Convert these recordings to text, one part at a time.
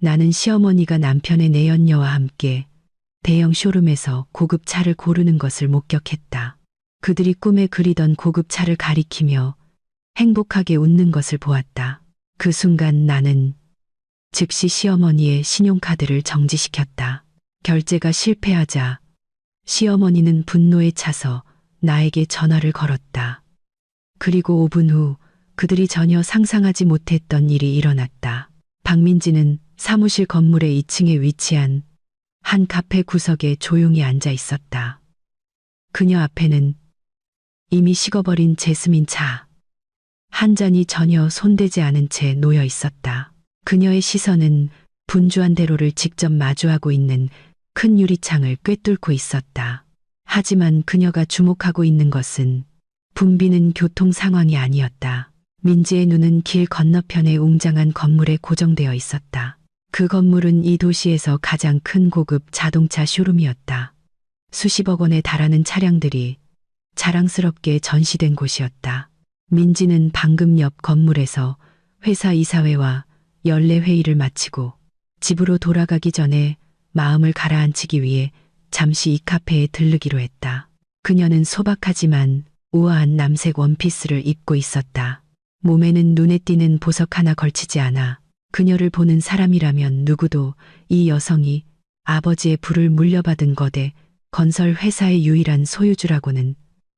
나는 시어머니가 남편의 내연녀와 함께 대형 쇼룸에서 고급 차를 고르는 것을 목격했다. 그들이 꿈에 그리던 고급 차를 가리키며 행복하게 웃는 것을 보았다. 그 순간 나는 즉시 시어머니의 신용카드를 정지시켰다. 결제가 실패하자 시어머니는 분노에 차서 나에게 전화를 걸었다. 그리고 5분 후 그들이 전혀 상상하지 못했던 일이 일어났다. 박민지는 사무실 건물의 2층에 위치한 한 카페 구석에 조용히 앉아 있었다. 그녀 앞에는 이미 식어버린 제스민 차 한 잔이 전혀 손대지 않은 채 놓여 있었다. 그녀의 시선은 분주한 대로를 직접 마주하고 있는 큰 유리창을 꿰뚫고 있었다. 하지만 그녀가 주목하고 있는 것은 붐비는 교통 상황이 아니었다. 민지의 눈은 길 건너편의 웅장한 건물에 고정되어 있었다. 그 건물은 이 도시에서 가장 큰 고급 자동차 쇼룸이었다. 수십억 원에 달하는 차량들이 자랑스럽게 전시된 곳이었다. 민지는 방금 옆 건물에서 회사 이사회와 연례 회의를 마치고 집으로 돌아가기 전에 마음을 가라앉히기 위해 잠시 이 카페에 들르기로 했다. 그녀는 소박하지만 우아한 남색 원피스를 입고 있었다. 몸에는 눈에 띄는 보석 하나 걸치지 않아 그녀를 보는 사람이라면 누구도 이 여성이 아버지의 부를 물려받은 거대 건설 회사의 유일한 소유주라고는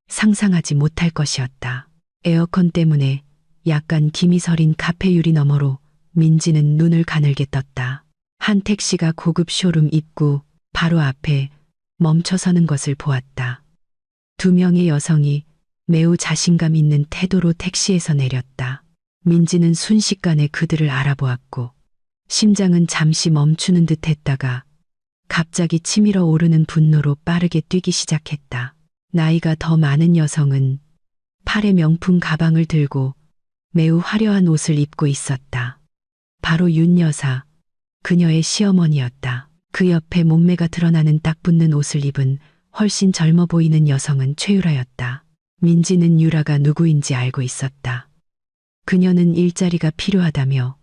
상상하지 못할 것이었다. 에어컨 때문에 약간 김이 서린 카페 유리 너머로 민지는 눈을 가늘게 떴다. 한 택시가 고급 쇼룸 입구 바로 앞에 멈춰서는 것을 보았다. 두 명의 여성이 매우 자신감 있는 태도로 택시에서 내렸다. 민지는 순식간에 그들을 알아보았고 심장은 잠시 멈추는 듯 했다가 갑자기 치밀어 오르는 분노로 빠르게 뛰기 시작했다. 나이가 더 많은 여성은 팔에 명품 가방을 들고 매우 화려한 옷을 입고 있었다. 바로 윤 여사, 그녀의 시어머니였다. 그 옆에 몸매가 드러나는 딱 붙는 옷을 입은 훨씬 젊어 보이는 여성은 최유라였다. 민지는 유라가 누구인지 알고 있었다. 그녀는 일자리가 필요하다며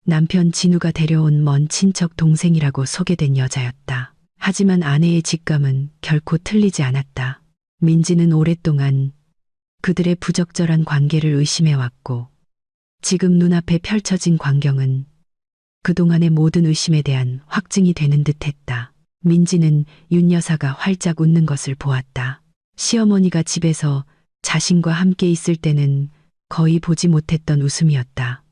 남편 진우가 데려온 먼 친척 동생이라고 소개된 여자였다. 하지만 아내의 직감은 결코 틀리지 않았다. 민지는 오랫동안 그들의 부적절한 관계를 의심해왔고 지금 눈앞에 펼쳐진 광경은 그동안의 모든 의심에 대한 확증이 되는 듯했다. 민지는 윤 여사가 활짝 웃는 것을 보았다. 시어머니가 집에서 자신과 함께 있을 때는 거의 보지 못했던 웃음이었다.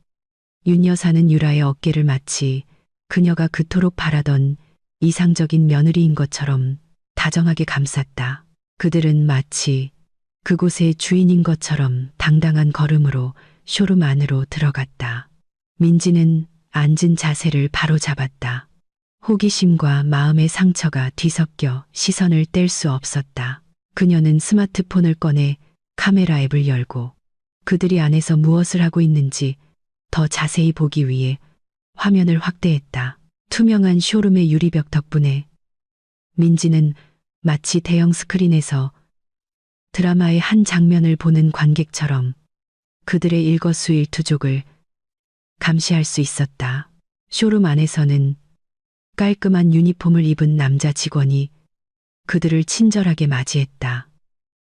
윤 여사는 유라의 어깨를 마치 그녀가 그토록 바라던 이상적인 며느리인 것처럼 다정하게 감쌌다. 그들은 마치 그곳의 주인인 것처럼 당당한 걸음으로 쇼룸 안으로 들어갔다. 민지는 앉은 자세를 바로 잡았다. 호기심과 마음의 상처가 뒤섞여 시선을 뗄 수 없었다. 그녀는 스마트폰을 꺼내 카메라 앱을 열고 그들이 안에서 무엇을 하고 있는지 더 자세히 보기 위해 화면을 확대했다. 투명한 쇼룸의 유리벽 덕분에 민지는 마치 대형 스크린에서 드라마의 한 장면을 보는 관객처럼 그들의 일거수일투족을 감시할 수 있었다. 쇼룸 안에서는 깔끔한 유니폼을 입은 남자 직원이 그들을 친절하게 맞이했다.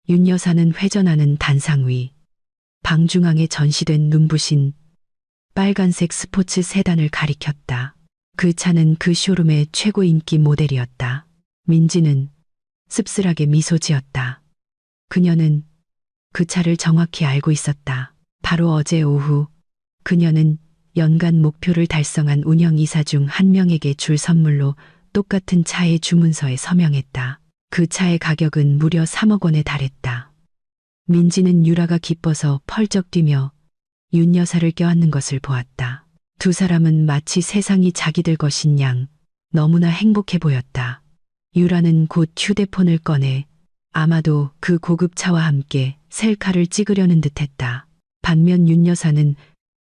윤 여사는 회전하는 단상 위 방중앙에 전시된 눈부신 빨간색 스포츠 세단을 가리켰다. 그 차는 그 쇼룸의 최고 인기 모델이었다. 민지는 씁쓸하게 미소 지었다. 그녀는 그 차를 정확히 알고 있었다. 바로 어제 오후 그녀는 연간 목표를 달성한 운영이사 중 한 명에게 줄 선물로 똑같은 차의 주문서에 서명했다. 그 차의 가격은 무려 3억 원에 달했다. 민지는 유라가 기뻐서 펄쩍 뛰며 윤 여사를 껴안는 것을 보았다. 두 사람은 마치 세상이 자기들 것인 양 너무나 행복해 보였다. 유라는 곧 휴대폰을 꺼내 아마도 그 고급차와 함께 셀카를 찍으려는 듯했다. 반면 윤 여사는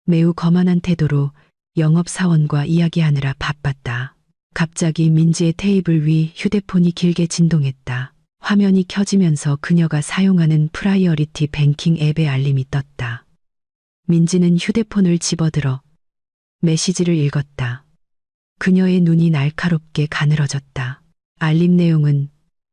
매우 거만한 태도로 영업사원과 이야기하느라 바빴다. 갑자기 민지의 테이블 위 휴대폰이 길게 진동했다. 화면이 켜지면서 그녀가 사용하는 프라이어리티 뱅킹 앱의 알림이 떴다. 민지는 휴대폰을 집어들어 메시지를 읽었다. 그녀의 눈이 날카롭게 가늘어졌다. 알림 내용은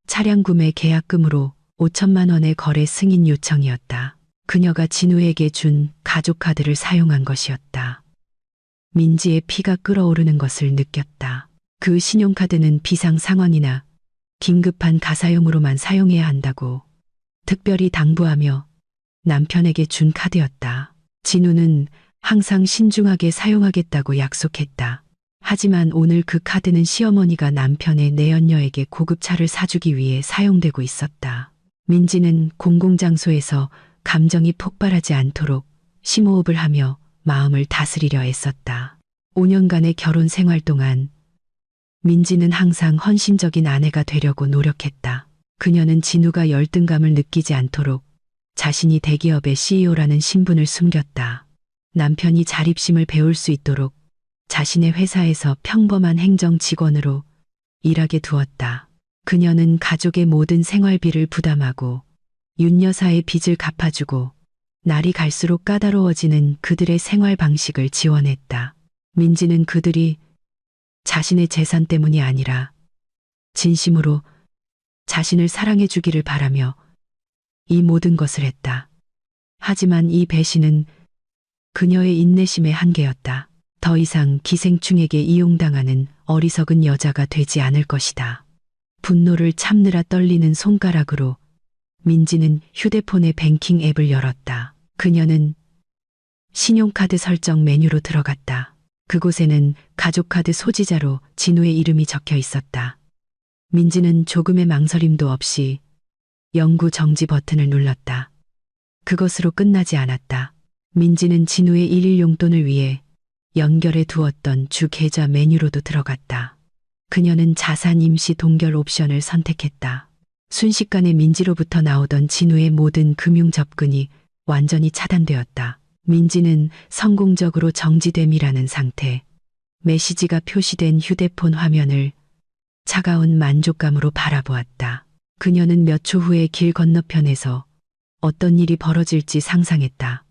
차량 구매 계약금으로 5천만 원의 거래 승인 요청이었다. 그녀가 진우에게 준 가족카드를 사용한 것이었다. 민지의 피가 끓어오르는 것을 느꼈다. 그 신용카드는 비상 상황이나 긴급한 가사용으로만 사용해야 한다고 특별히 당부하며 남편에게 준 카드였다. 진우는 항상 신중하게 사용하겠다고 약속했다. 하지만 오늘 그 카드는 시어머니가 남편의 내연녀에게 고급차를 사주기 위해 사용되고 있었다. 민지는 공공장소에서 감정이 폭발하지 않도록 심호흡을 하며 마음을 다스리려 애썼다. 5년간의 결혼 생활 동안 민지는 항상 헌신적인 아내가 되려고 노력했다. 그녀는 진우가 열등감을 느끼지 않도록 자신이 대기업의 CEO라는 신분을 숨겼다. 남편이 자립심을 배울 수 있도록 자신의 회사에서 평범한 행정 직원으로 일하게 두었다. 그녀는 가족의 모든 생활비를 부담하고 윤 여사의 빚을 갚아주고 날이 갈수록 까다로워지는 그들의 생활 방식을 지원했다. 민지는 그들이 자신의 재산 때문이 아니라 진심으로 자신을 사랑해 주기를 바라며 이 모든 것을 했다. 하지만 이 배신은 그녀의 인내심의 한계였다. 더 이상 기생충에게 이용당하는 어리석은 여자가 되지 않을 것이다. 분노를 참느라 떨리는 손가락으로 민지는 휴대폰의 뱅킹 앱을 열었다. 그녀는 신용카드 설정 메뉴로 들어갔다. 그곳에는 가족카드 소지자로 진우의 이름이 적혀 있었다. 민지는 조금의 망설임도 없이 영구 정지 버튼을 눌렀다. 그것으로 끝나지 않았다. 민지는 진우의 일일 용돈을 위해 연결해 두었던 주 계좌 메뉴로도 들어갔다. 그녀는 자산 임시 동결 옵션을 선택했다. 순식간에 민지로부터 나오던 진우의 모든 금융 접근이 완전히 차단되었다. 민지는 성공적으로 정지됨이라는 상태. 메시지가 표시된 휴대폰 화면을 차가운 만족감으로 바라보았다. 그녀는 몇 초 후에 길 건너편에서 어떤 일이 벌어질지 상상했다.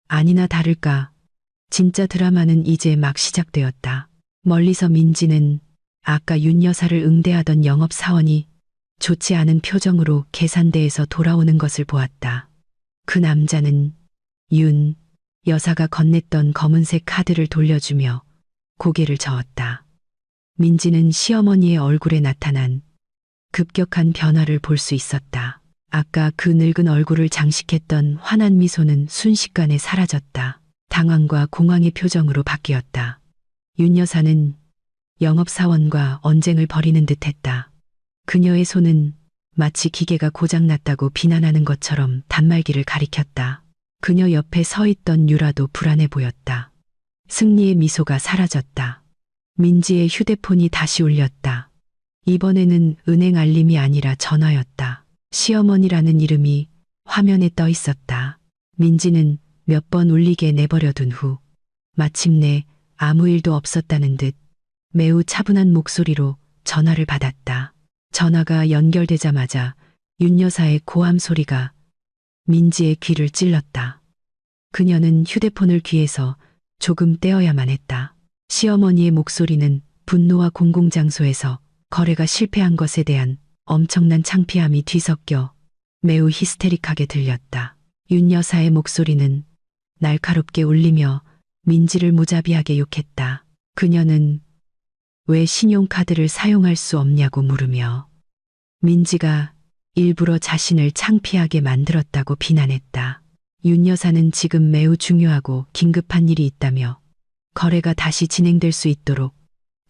아니나 다를까 진짜 드라마는 이제 막 시작되었다. 멀리서 민지는 아까 윤 여사를 응대하던 영업사원이 좋지 않은 표정으로 계산대에서 돌아오는 것을 보았다. 그 남자는 윤 여사가 건넸던 검은색 카드를 돌려주며 고개를 저었다. 민지는 시어머니의 얼굴에 나타난 급격한 변화를 볼 수 있었다. 아까 그 늙은 얼굴을 장식했던 환한 미소는 순식간에 사라졌다. 당황과 공황의 표정으로 바뀌었다. 윤 여사는 영업사원과 언쟁을 벌이는 듯했다. 그녀의 손은 마치 기계가 고장났다고 비난하는 것처럼 단말기를 가리켰다. 그녀 옆에 서 있던 유라도 불안해 보였다. 승리의 미소가 사라졌다. 민지의 휴대폰이 다시 울렸다. 이번에는 은행 알림이 아니라 전화였다. 시어머니라는 이름이 화면에 떠 있었다. 민지는 몇 번 울리게 내버려둔 후 마침내 아무 일도 없었다는 듯 매우 차분한 목소리로 전화를 받았다. 전화가 연결되자마자 윤 여사의 고함 소리가 민지의 귀를 찔렀다. 그녀는 휴대폰을 귀에서 조금 떼어야만 했다. 시어머니의 목소리는 분노와 공공장소에서 거래가 실패한 것에 대한 엄청난 창피함이 뒤섞여 매우 히스테릭하게 들렸다. 윤 여사의 목소리는 날카롭게 울리며 민지를 무자비하게 욕했다. 그녀는 왜 신용카드를 사용할 수 없냐고 물으며 민지가 일부러 자신을 창피하게 만들었다고 비난했다. 윤 여사는 지금 매우 중요하고 긴급한 일이 있다며 거래가 다시 진행될 수 있도록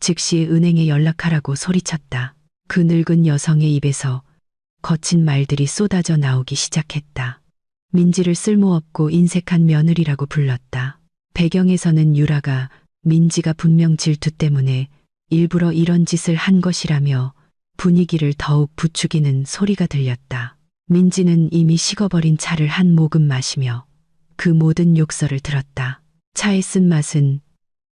즉시 은행에 연락하라고 소리쳤다. 그 늙은 여성의 입에서 거친 말들이 쏟아져 나오기 시작했다. 민지를 쓸모없고 인색한 며느리라고 불렀다. 배경에서는 유라가 민지가 분명 질투 때문에 일부러 이런 짓을 한 것이라며 분위기를 더욱 부추기는 소리가 들렸다. 민지는 이미 식어버린 차를 한 모금 마시며 그 모든 욕설을 들었다. 차의 쓴맛은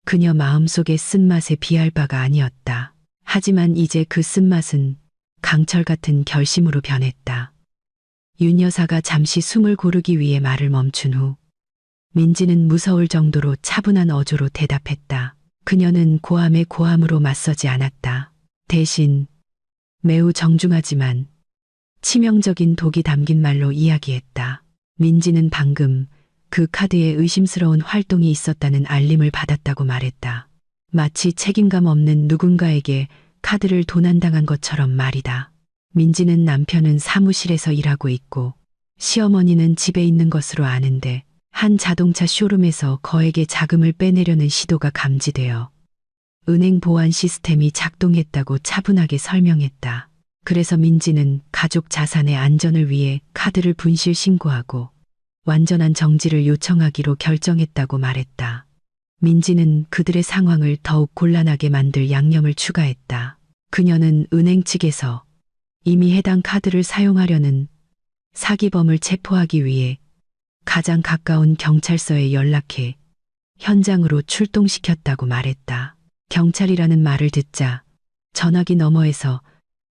그녀 마음속의 쓴맛에 비할 바가 아니었다. 하지만 이제 그 쓴맛은 강철 같은 결심으로 변했다. 윤 여사가 잠시 숨을 고르기 위해 말을 멈춘 후 민지는 무서울 정도로 차분한 어조로 대답했다. 그녀는 고함에 고함으로 맞서지 않았다. 대신 매우 정중하지만 치명적인 독이 담긴 말로 이야기했다. 민지는 방금 그 카드에 의심스러운 활동이 있었다는 알림을 받았다고 말했다. 마치 책임감 없는 누군가에게 카드를 도난당한 것처럼 말이다. 민지는 남편은 사무실에서 일하고 있고 시어머니는 집에 있는 것으로 아는데 한 자동차 쇼룸에서 거액의 자금을 빼내려는 시도가 감지되어 은행 보안 시스템이 작동했다고 차분하게 설명했다. 그래서 민지는 가족 자산의 안전을 위해 카드를 분실 신고하고 완전한 정지를 요청하기로 결정했다고 말했다. 민지는 그들의 상황을 더욱 곤란하게 만들 양념을 추가했다. 그녀는 은행 측에서 이미 해당 카드를 사용하려는 사기범을 체포하기 위해 가장 가까운 경찰서에 연락해 현장으로 출동시켰다고 말했다. 경찰이라는 말을 듣자 전화기 너머에서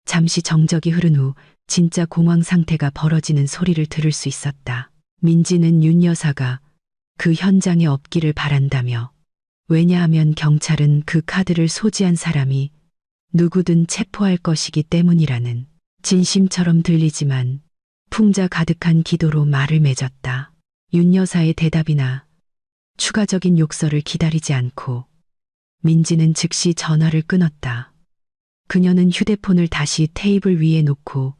잠시 정적이 흐른 후 진짜 공황 상태가 벌어지는 소리를 들을 수 있었다. 민지는 윤 여사가 그 현장에 없기를 바란다며 왜냐하면 경찰은 그 카드를 소지한 사람이 누구든 체포할 것이기 때문이라는 진심처럼 들리지만 풍자 가득한 기도로 말을 맺었다. 윤 여사의 대답이나 추가적인 욕설을 기다리지 않고 민지는 즉시 전화를 끊었다. 그녀는 휴대폰을 다시 테이블 위에 놓고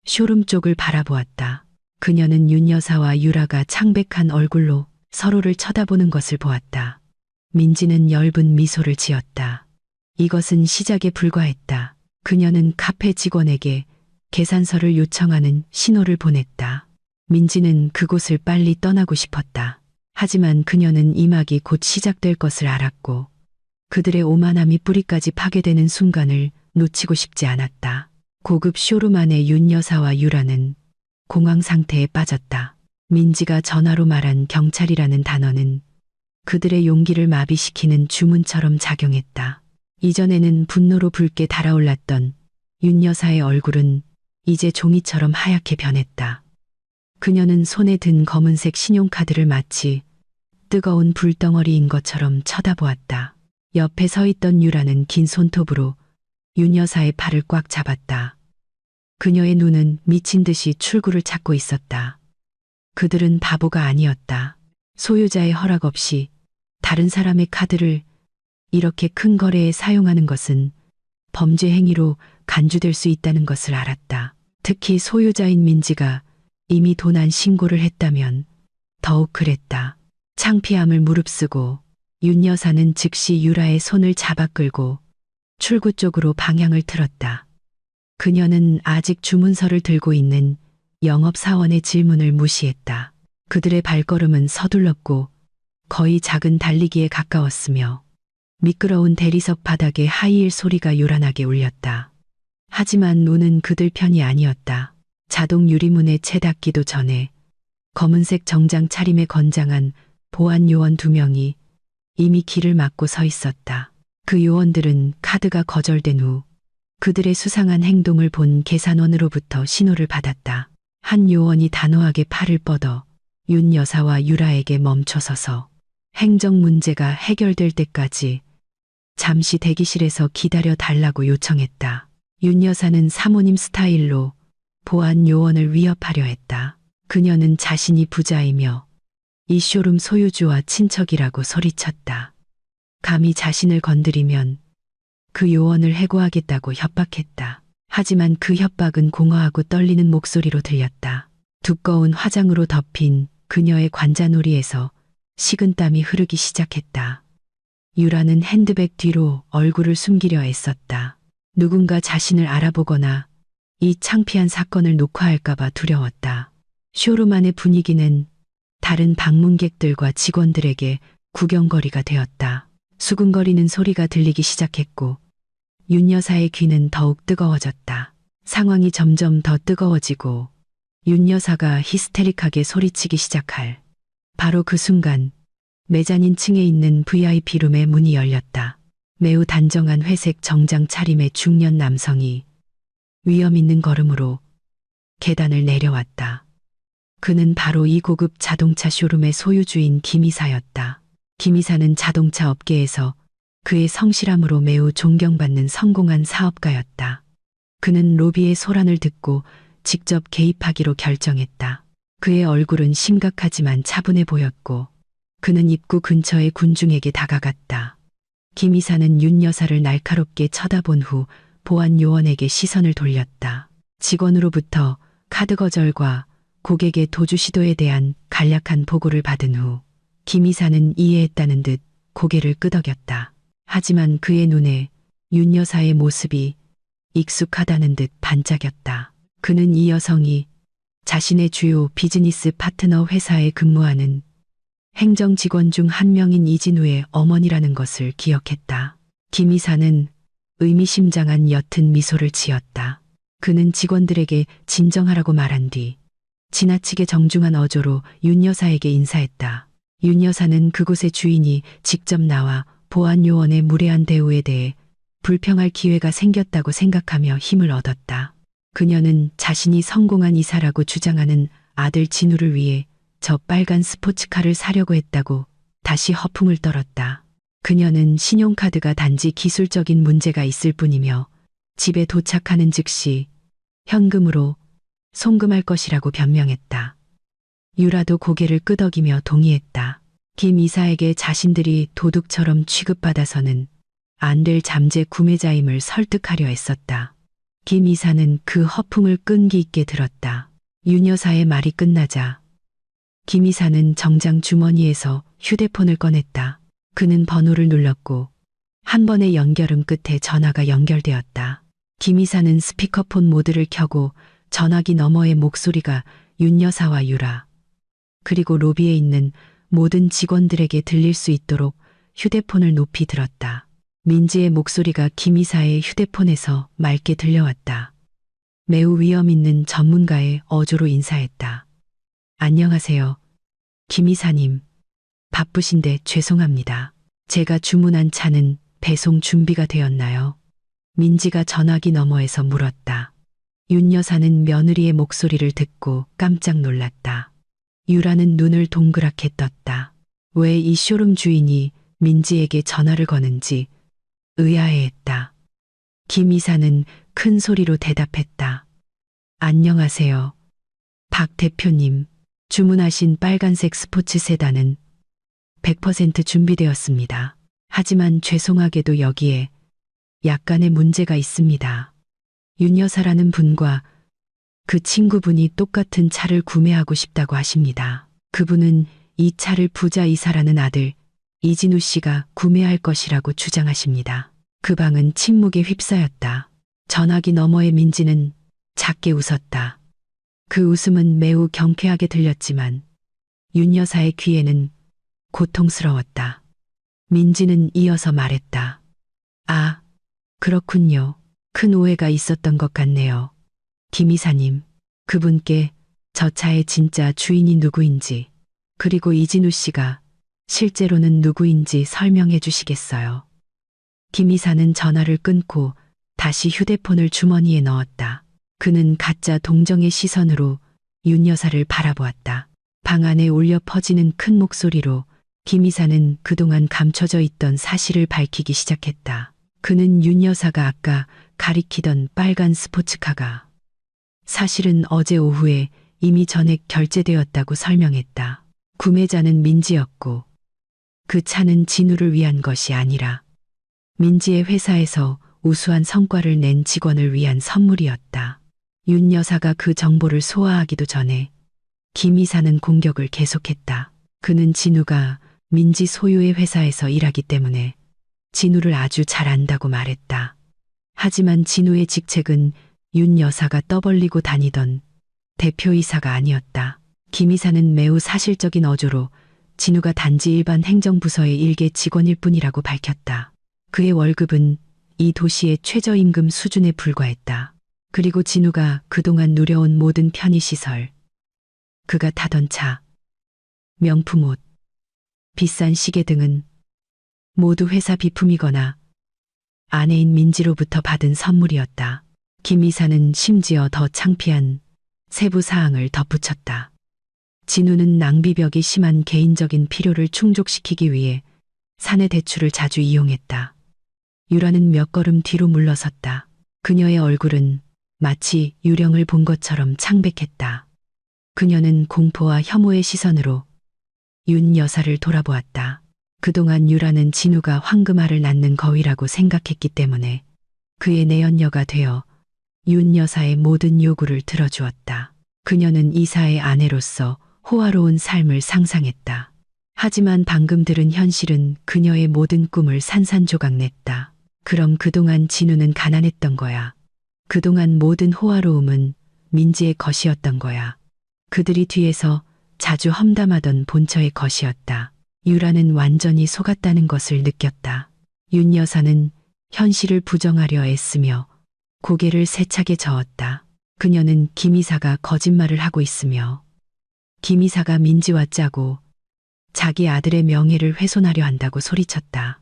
쇼룸 쪽을 바라보았다. 그녀는 윤 여사와 유라가 창백한 얼굴로 서로를 쳐다보는 것을 보았다. 민지는 엷은 미소를 지었다. 이것은 시작에 불과했다. 그녀는 카페 직원에게 계산서를 요청하는 신호를 보냈다. 민지는 그곳을 빨리 떠나고 싶었다. 하지만 그녀는 이 막이 곧 시작될 것을 알았고 그들의 오만함이 뿌리까지 파괴되는 순간을 놓치고 싶지 않았다. 고급 쇼룸 안에 윤 여사와 유라는 공황 상태에 빠졌다. 민지가 전화로 말한 경찰이라는 단어는 그들의 용기를 마비시키는 주문처럼 작용했다. 이전에는 분노로 붉게 달아올랐던 윤 여사의 얼굴은 이제 종이처럼 하얗게 변했다. 그녀는 손에 든 검은색 신용카드를 마치 뜨거운 불덩어리인 것처럼 쳐다보았다. 옆에 서 있던 유라는 긴 손톱으로 윤 여사의 팔을 꽉 잡았다. 그녀의 눈은 미친 듯이 출구를 찾고 있었다. 그들은 바보가 아니었다. 소유자의 허락 없이 다른 사람의 카드를 이렇게 큰 거래에 사용하는 것은 범죄 행위로 간주될 수 있다는 것을 알았다. 특히 소유자인 민지가 이미 도난 신고를 했다면 더욱 그랬다. 창피함을 무릅쓰고 윤 여사는 즉시 유라의 손을 잡아 끌고 출구 쪽으로 방향을 틀었다. 그녀는 아직 주문서를 들고 있는 영업사원의 질문을 무시했다. 그들의 발걸음은 서둘렀고 거의 작은 달리기에 가까웠으며 미끄러운 대리석 바닥에 하이힐 소리가 요란하게 울렸다. 하지만 눈은 그들 편이 아니었다. 자동 유리문에 채 닿기도 전에 검은색 정장 차림에 건장한 보안 요원 2명이 이미 길을 막고 서 있었다. 그 요원들은 카드가 거절된 후 그들의 수상한 행동을 본 계산원으로부터 신호를 받았다. 한 요원이 단호하게 팔을 뻗어 윤 여사와 유라에게 멈춰서서 행정 문제가 해결될 때까지 잠시 대기실에서 기다려 달라고 요청했다. 윤 여사는 사모님 스타일로 보안 요원을 위협하려 했다. 그녀는 자신이 부자이며 이 쇼룸 소유주와 친척이라고 소리쳤다. 감히 자신을 건드리면 그 요원을 해고하겠다고 협박했다. 하지만 그 협박은 공허하고 떨리는 목소리로 들렸다. 두꺼운 화장으로 덮인 그녀의 관자놀이에서 식은땀이 흐르기 시작했다. 유라는 핸드백 뒤로 얼굴을 숨기려 애썼다. 누군가 자신을 알아보거나 이 창피한 사건을 녹화할까봐 두려웠다. 쇼룸 안의 분위기는 다른 방문객들과 직원들에게 구경거리가 되었다. 수근거리는 소리가 들리기 시작했고 윤 여사의 귀는 더욱 뜨거워졌다. 상황이 점점 더 뜨거워지고 윤 여사가 히스테릭하게 소리치기 시작할 바로 그 순간 메자닌 층에 있는 VIP룸의 문이 열렸다. 매우 단정한 회색 정장 차림의 중년 남성이 위험 있는 걸음으로 계단을 내려왔다. 그는 바로 이 고급 자동차 쇼룸의 소유주인 김 이사였다. 김 이사는 자동차 업계에서 그의 성실함으로 매우 존경받는 성공한 사업가였다. 그는 로비의 소란을 듣고 직접 개입하기로 결정했다. 그의 얼굴은 심각하지만 차분해 보였고 그는 입구 근처의 군중에게 다가갔다. 김 이사는 윤 여사를 날카롭게 쳐다본 후 보안 요원에게 시선을 돌렸다. 직원으로부터 카드 거절과 고객의 도주 시도에 대한 간략한 보고를 받은 후 김 이사는 이해했다는 듯 고개를 끄덕였다. 하지만 그의 눈에 윤 여사의 모습이 익숙하다는 듯 반짝였다. 그는 이 여성이 자신의 주요 비즈니스 파트너 회사에 근무하는 행정 직원 중 한 명인 이진우의 어머니라는 것을 기억했다. 김 이사는 의미심장한 옅은 미소를 지었다. 그는 직원들에게 진정하라고 말한 뒤 지나치게 정중한 어조로 윤 여사에게 인사했다. 윤 여사는 그곳의 주인이 직접 나와 보안 요원의 무례한 대우에 대해 불평할 기회가 생겼다고 생각하며 힘을 얻었다. 그녀는 자신이 성공한 이사라고 주장하는 아들 진우를 위해 저 빨간 스포츠카를 사려고 했다고 다시 허풍을 떨었다. 그녀는 신용카드가 단지 기술적인 문제가 있을 뿐이며 집에 도착하는 즉시 현금으로 송금할 것이라고 변명했다. 유라도 고개를 끄덕이며 동의했다. 김 이사에게 자신들이 도둑처럼 취급받아서는 안 될 잠재 구매자임을 설득하려 애썼다. 김 이사는 그 허풍을 끈기 있게 들었다. 윤 여사의 말이 끝나자 김 이사는 정장 주머니에서 휴대폰을 꺼냈다. 그는 번호를 눌렀고 한 번의 연결음 끝에 전화가 연결되었다. 김 이사는 스피커폰 모드를 켜고 전화기 너머의 목소리가 윤 여사와 유라 그리고 로비에 있는 모든 직원들에게 들릴 수 있도록 휴대폰을 높이 들었다. 민지의 목소리가 김 이사의 휴대폰에서 맑게 들려왔다. 매우 위험 있는 전문가의 어조로 인사했다. 안녕하세요. 김 이사님. 바쁘신데 죄송합니다. 제가 주문한 차는 배송 준비가 되었나요? 민지가 전화기 너머에서 물었다. 윤 여사는 며느리의 목소리를 듣고 깜짝 놀랐다. 유라는 눈을 동그랗게 떴다. 왜 이 쇼룸 주인이 민지에게 전화를 거는지 의아해했다. 김 이사는 큰 소리로 대답했다. 안녕하세요. 박 대표님, 주문하신 빨간색 스포츠 세단은 100% 준비되었습니다. 하지만 죄송하게도 여기에 약간의 문제가 있습니다. 윤 여사라는 분과 그 친구분이 똑같은 차를 구매하고 싶다고 하십니다. 그분은 이 차를 부자 이사라는 아들 이진우 씨가 구매할 것이라고 주장하십니다. 그 방은 침묵에 휩싸였다. 전화기 너머의 민지는 작게 웃었다. 그 웃음은 매우 경쾌하게 들렸지만 윤 여사의 귀에는 고통스러웠다. 민지는 이어서 말했다. 아, 그렇군요. 큰 오해가 있었던 것 같네요. 김 이사님, 그분께 저 차의 진짜 주인이 누구인지, 그리고 이진우 씨가 실제로는 누구인지 설명해 주시겠어요? 김 이사는 전화를 끊고 다시 휴대폰을 주머니에 넣었다. 그는 가짜 동정의 시선으로 윤 여사를 바라보았다. 방 안에 울려 퍼지는 큰 목소리로 김 이사는 그동안 감춰져 있던 사실을 밝히기 시작했다. 그는 윤 여사가 아까 가리키던 빨간 스포츠카가 사실은 어제 오후에 이미 전액 결제되었다고 설명했다. 구매자는 민지였고 그 차는 진우를 위한 것이 아니라 민지의 회사에서 우수한 성과를 낸 직원을 위한 선물이었다. 윤 여사가 그 정보를 소화하기도 전에 김 이사는 공격을 계속했다. 그는 진우가 민지 소유의 회사에서 일하기 때문에 진우를 아주 잘 안다고 말했다. 하지만 진우의 직책은 윤 여사가 떠벌리고 다니던 대표이사가 아니었다. 김 이사는 매우 사실적인 어조로 진우가 단지 일반 행정부서의 일개 직원일 뿐이라고 밝혔다. 그의 월급은 이 도시의 최저임금 수준에 불과했다. 그리고 진우가 그동안 누려온 모든 편의시설, 그가 타던 차, 명품 옷, 비싼 시계 등은 모두 회사 비품이거나 아내인 민지로부터 받은 선물이었다. 김 이사는 심지어 더 창피한 세부 사항을 덧붙였다. 진우는 낭비벽이 심한 개인적인 필요를 충족시키기 위해 사내 대출을 자주 이용했다. 유라는 몇 걸음 뒤로 물러섰다. 그녀의 얼굴은 마치 유령을 본 것처럼 창백했다. 그녀는 공포와 혐오의 시선으로 윤 여사를 돌아보았다. 그동안 유라는 진우가 황금알을 낳는 거위라고 생각했기 때문에 그의 내연녀가 되어 윤 여사의 모든 요구를 들어주었다. 그녀는 이사의 아내로서 호화로운 삶을 상상했다. 하지만 방금 들은 현실은 그녀의 모든 꿈을 산산조각냈다. 그럼 그동안 진우는 가난했던 거야. 그동안 모든 호화로움은 민지의 것이었던 거야. 그들이 뒤에서 자주 험담하던 본처의 것이었다. 유라는 완전히 속았다는 것을 느꼈다. 윤 여사는 현실을 부정하려 애쓰며 고개를 세차게 저었다. 그녀는 김 이사가 거짓말을 하고 있으며 김 이사가 민지와 짜고 자기 아들의 명예를 훼손하려 한다고 소리쳤다.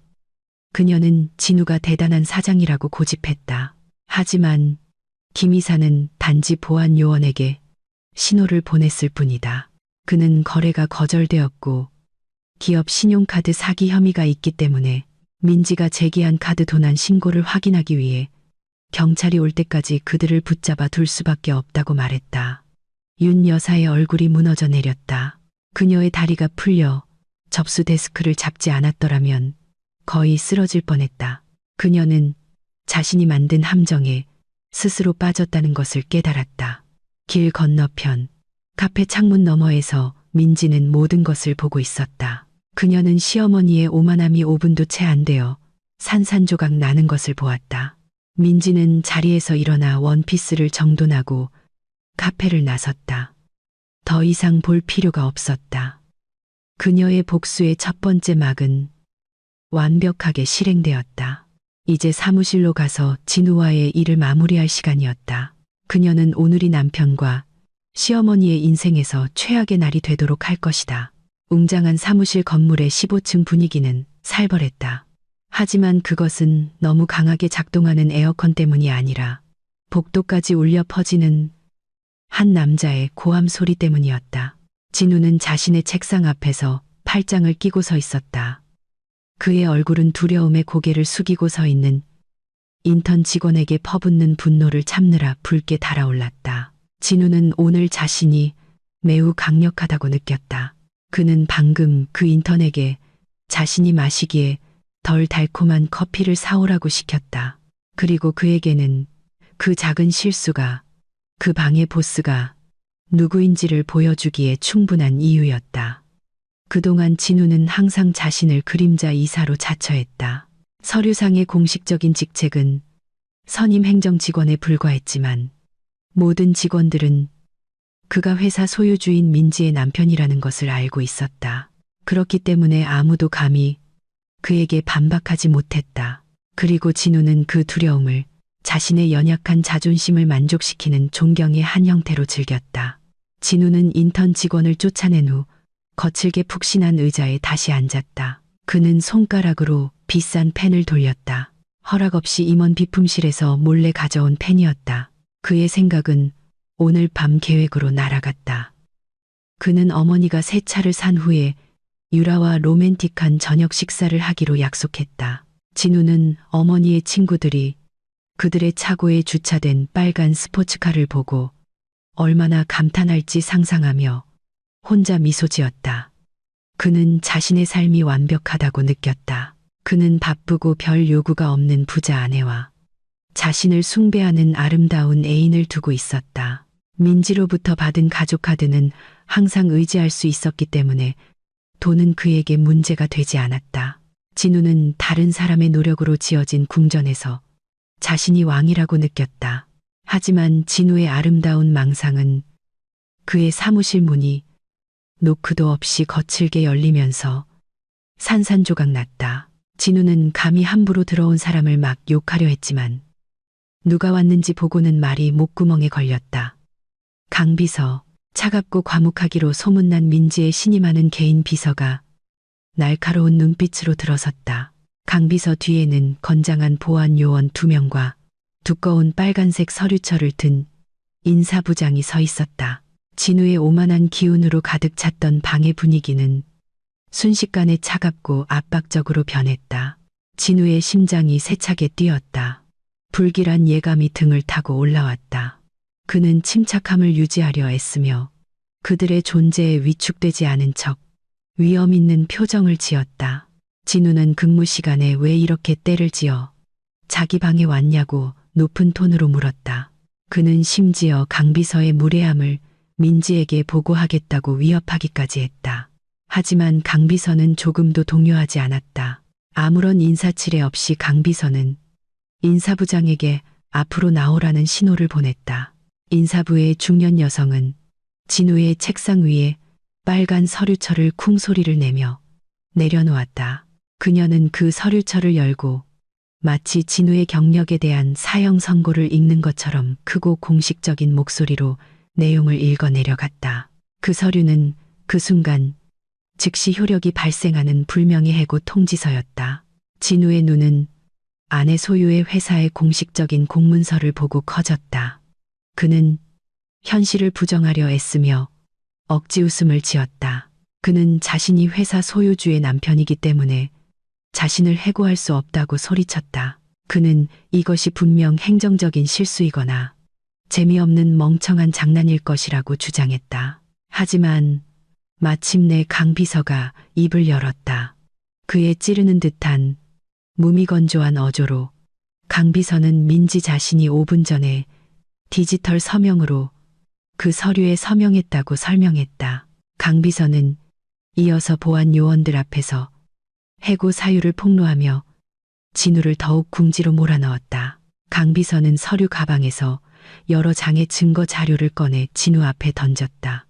그녀는 진우가 대단한 사장이라고 고집했다. 하지만 김 이사는 단지 보안 요원에게 신호를 보냈을 뿐이다. 그는 거래가 거절되었고 기업 신용카드 사기 혐의가 있기 때문에 민지가 제기한 카드 도난 신고를 확인하기 위해 경찰이 올 때까지 그들을 붙잡아 둘 수밖에 없다고 말했다. 윤 여사의 얼굴이 무너져 내렸다. 그녀의 다리가 풀려 접수 데스크를 잡지 않았더라면 거의 쓰러질 뻔했다. 그녀는 자신이 만든 함정에 스스로 빠졌다는 것을 깨달았다. 길 건너편 카페 창문 너머에서 민지는 모든 것을 보고 있었다. 그녀는 시어머니의 오만함이 5분도 채 안 되어 산산조각 나는 것을 보았다. 민지는 자리에서 일어나 원피스를 정돈하고 카페를 나섰다. 더 이상 볼 필요가 없었다. 그녀의 복수의 첫 번째 막은 완벽하게 실행되었다. 이제 사무실로 가서 진우와의 일을 마무리할 시간이었다. 그녀는 오늘이 남편과 시어머니의 인생에서 최악의 날이 되도록 할 것이다. 웅장한 사무실 건물의 15층 분위기는 살벌했다. 하지만 그것은 너무 강하게 작동하는 에어컨 때문이 아니라 복도까지 울려 퍼지는 한 남자의 고함 소리 때문이었다. 진우는 자신의 책상 앞에서 팔짱을 끼고 서 있었다. 그의 얼굴은 두려움에 고개를 숙이고 서 있는 인턴 직원에게 퍼붓는 분노를 참느라 붉게 달아올랐다. 진우는 오늘 자신이 매우 강력하다고 느꼈다. 그는 방금 그 인턴에게 자신이 마시기에 덜 달콤한 커피를 사오라고 시켰다. 그리고 그에게는 그 작은 실수가 그 방의 보스가 누구인지를 보여주기에 충분한 이유였다. 그동안 진우는 항상 자신을 그림자 이사로 자처했다. 서류상의 공식적인 직책은 선임 행정 직원에 불과했지만 모든 직원들은 그가 회사 소유주인 민지의 남편이라는 것을 알고 있었다. 그렇기 때문에 아무도 감히 그에게 반박하지 못했다. 그리고 진우는 그 두려움을 자신의 연약한 자존심을 만족시키는 존경의 한 형태로 즐겼다. 진우는 인턴 직원을 쫓아낸 후 거칠게 푹신한 의자에 다시 앉았다. 그는 손가락으로 비싼 펜을 돌렸다. 허락 없이 임원 비품실에서 몰래 가져온 펜이었다. 그의 생각은 오늘 밤 계획으로 날아갔다. 그는 어머니가 새 차를 산 후에 유라와 로맨틱한 저녁 식사를 하기로 약속했다. 진우는 어머니의 친구들이 그들의 차고에 주차된 빨간 스포츠카를 보고 얼마나 감탄할지 상상하며 혼자 미소 지었다. 그는 자신의 삶이 완벽하다고 느꼈다. 그는 바쁘고 별 요구가 없는 부자 아내와 자신을 숭배하는 아름다운 애인을 두고 있었다. 민지로부터 받은 가족 카드는 항상 의지할 수 있었기 때문에 돈은 그에게 문제가 되지 않았다. 진우는 다른 사람의 노력으로 지어진 궁전에서 자신이 왕이라고 느꼈다. 하지만 진우의 아름다운 망상은 그의 사무실 문이 노크도 없이 거칠게 열리면서 산산조각 났다. 진우는 감히 함부로 들어온 사람을 막 욕하려 했지만 누가 왔는지 보고는 말이 목구멍에 걸렸다. 강비서, 차갑고 과묵하기로 소문난 민지의 신임하는 개인 비서가 날카로운 눈빛으로 들어섰다. 강비서 뒤에는 건장한 보안 요원 2명과 두꺼운 빨간색 서류철을 든 인사부장이 서 있었다. 진우의 오만한 기운으로 가득 찼던 방의 분위기는 순식간에 차갑고 압박적으로 변했다. 진우의 심장이 세차게 뛰었다. 불길한 예감이 등을 타고 올라왔다. 그는 침착함을 유지하려 애쓰며 그들의 존재에 위축되지 않은 척 위험 있는 표정을 지었다. 진우는 근무 시간에 왜 이렇게 때를 지어 자기 방에 왔냐고 높은 톤으로 물었다. 그는 심지어 강비서의 무례함을 민지에게 보고하겠다고 위협하기까지 했다. 하지만 강비서는 조금도 동요하지 않았다. 아무런 인사치레 없이 강비서는 인사부장에게 앞으로 나오라는 신호를 보냈다. 인사부의 중년 여성은 진우의 책상 위에 빨간 서류철을 쿵 소리를 내며 내려놓았다. 그녀는 그 서류철을 열고 마치 진우의 경력에 대한 사형 선고를 읽는 것처럼 크고 공식적인 목소리로 내용을 읽어 내려갔다. 그 서류는 그 순간 즉시 효력이 발생하는 불명예 해고 통지서였다. 진우의 눈은 아내 소유의 회사의 공식적인 공문서를 보고 커졌다. 그는 현실을 부정하려 애쓰며 억지 웃음을 지었다. 그는 자신이 회사 소유주의 남편이기 때문에 자신을 해고할 수 없다고 소리쳤다. 그는 이것이 분명 행정적인 실수이거나 재미없는 멍청한 장난일 것이라고 주장했다. 하지만 마침내 강 비서가 입을 열었다. 그의 찌르는 듯한 무미건조한 어조로 강 비서는 민지 자신이 5분 전에 디지털 서명으로 그 서류에 서명했다고 설명했다. 강 비서는 이어서 보안 요원들 앞에서 해고 사유를 폭로하며 진우를 더욱 궁지로 몰아넣었다. 강 비서는 서류 가방에서 여러 장의 증거 자료를 꺼내 진우 앞에 던졌다.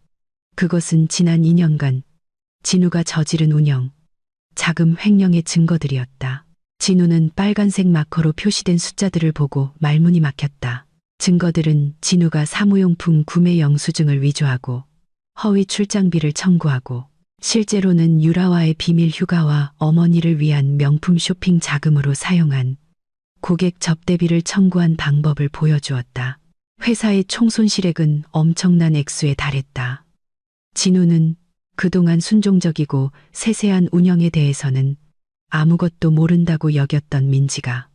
그것은 지난 2년간 진우가 저지른 운영, 자금 횡령의 증거들이었다. 진우는 빨간색 마커로 표시된 숫자들을 보고 말문이 막혔다. 증거들은 진우가 사무용품 구매 영수증을 위조하고 허위 출장비를 청구하고 실제로는 유라와의 비밀 휴가와 어머니를 위한 명품 쇼핑 자금으로 사용한 고객 접대비를 청구한 방법을 보여주었다. 회사의 총 손실액은 엄청난 액수에 달했다. 진우는 그동안 순종적이고 세세한 운영에 대해서는 아무것도 모른다고 여겼던 민지가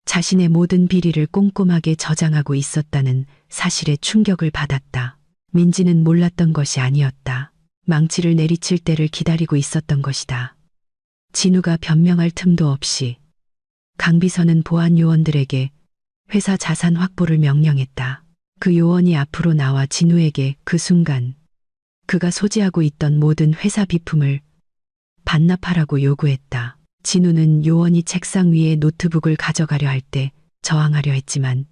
자신의 모든 비리를 꼼꼼하게 저장하고 있었다는 사실에 충격을 받았다. 민지는 몰랐던 것이 아니었다. 망치를 내리칠 때를 기다리고 있었던 것이다. 진우가 변명할 틈도 없이 강 비서는 보안 요원들에게 회사 자산 확보를 명령했다. 그 요원이 앞으로 나와 진우에게 그 순간 그가 소지하고 있던 모든 회사 비품을 반납하라고 요구했다. 진우는 요원이 책상 위에 노트북을 가져가려 할 때 저항하려 했지만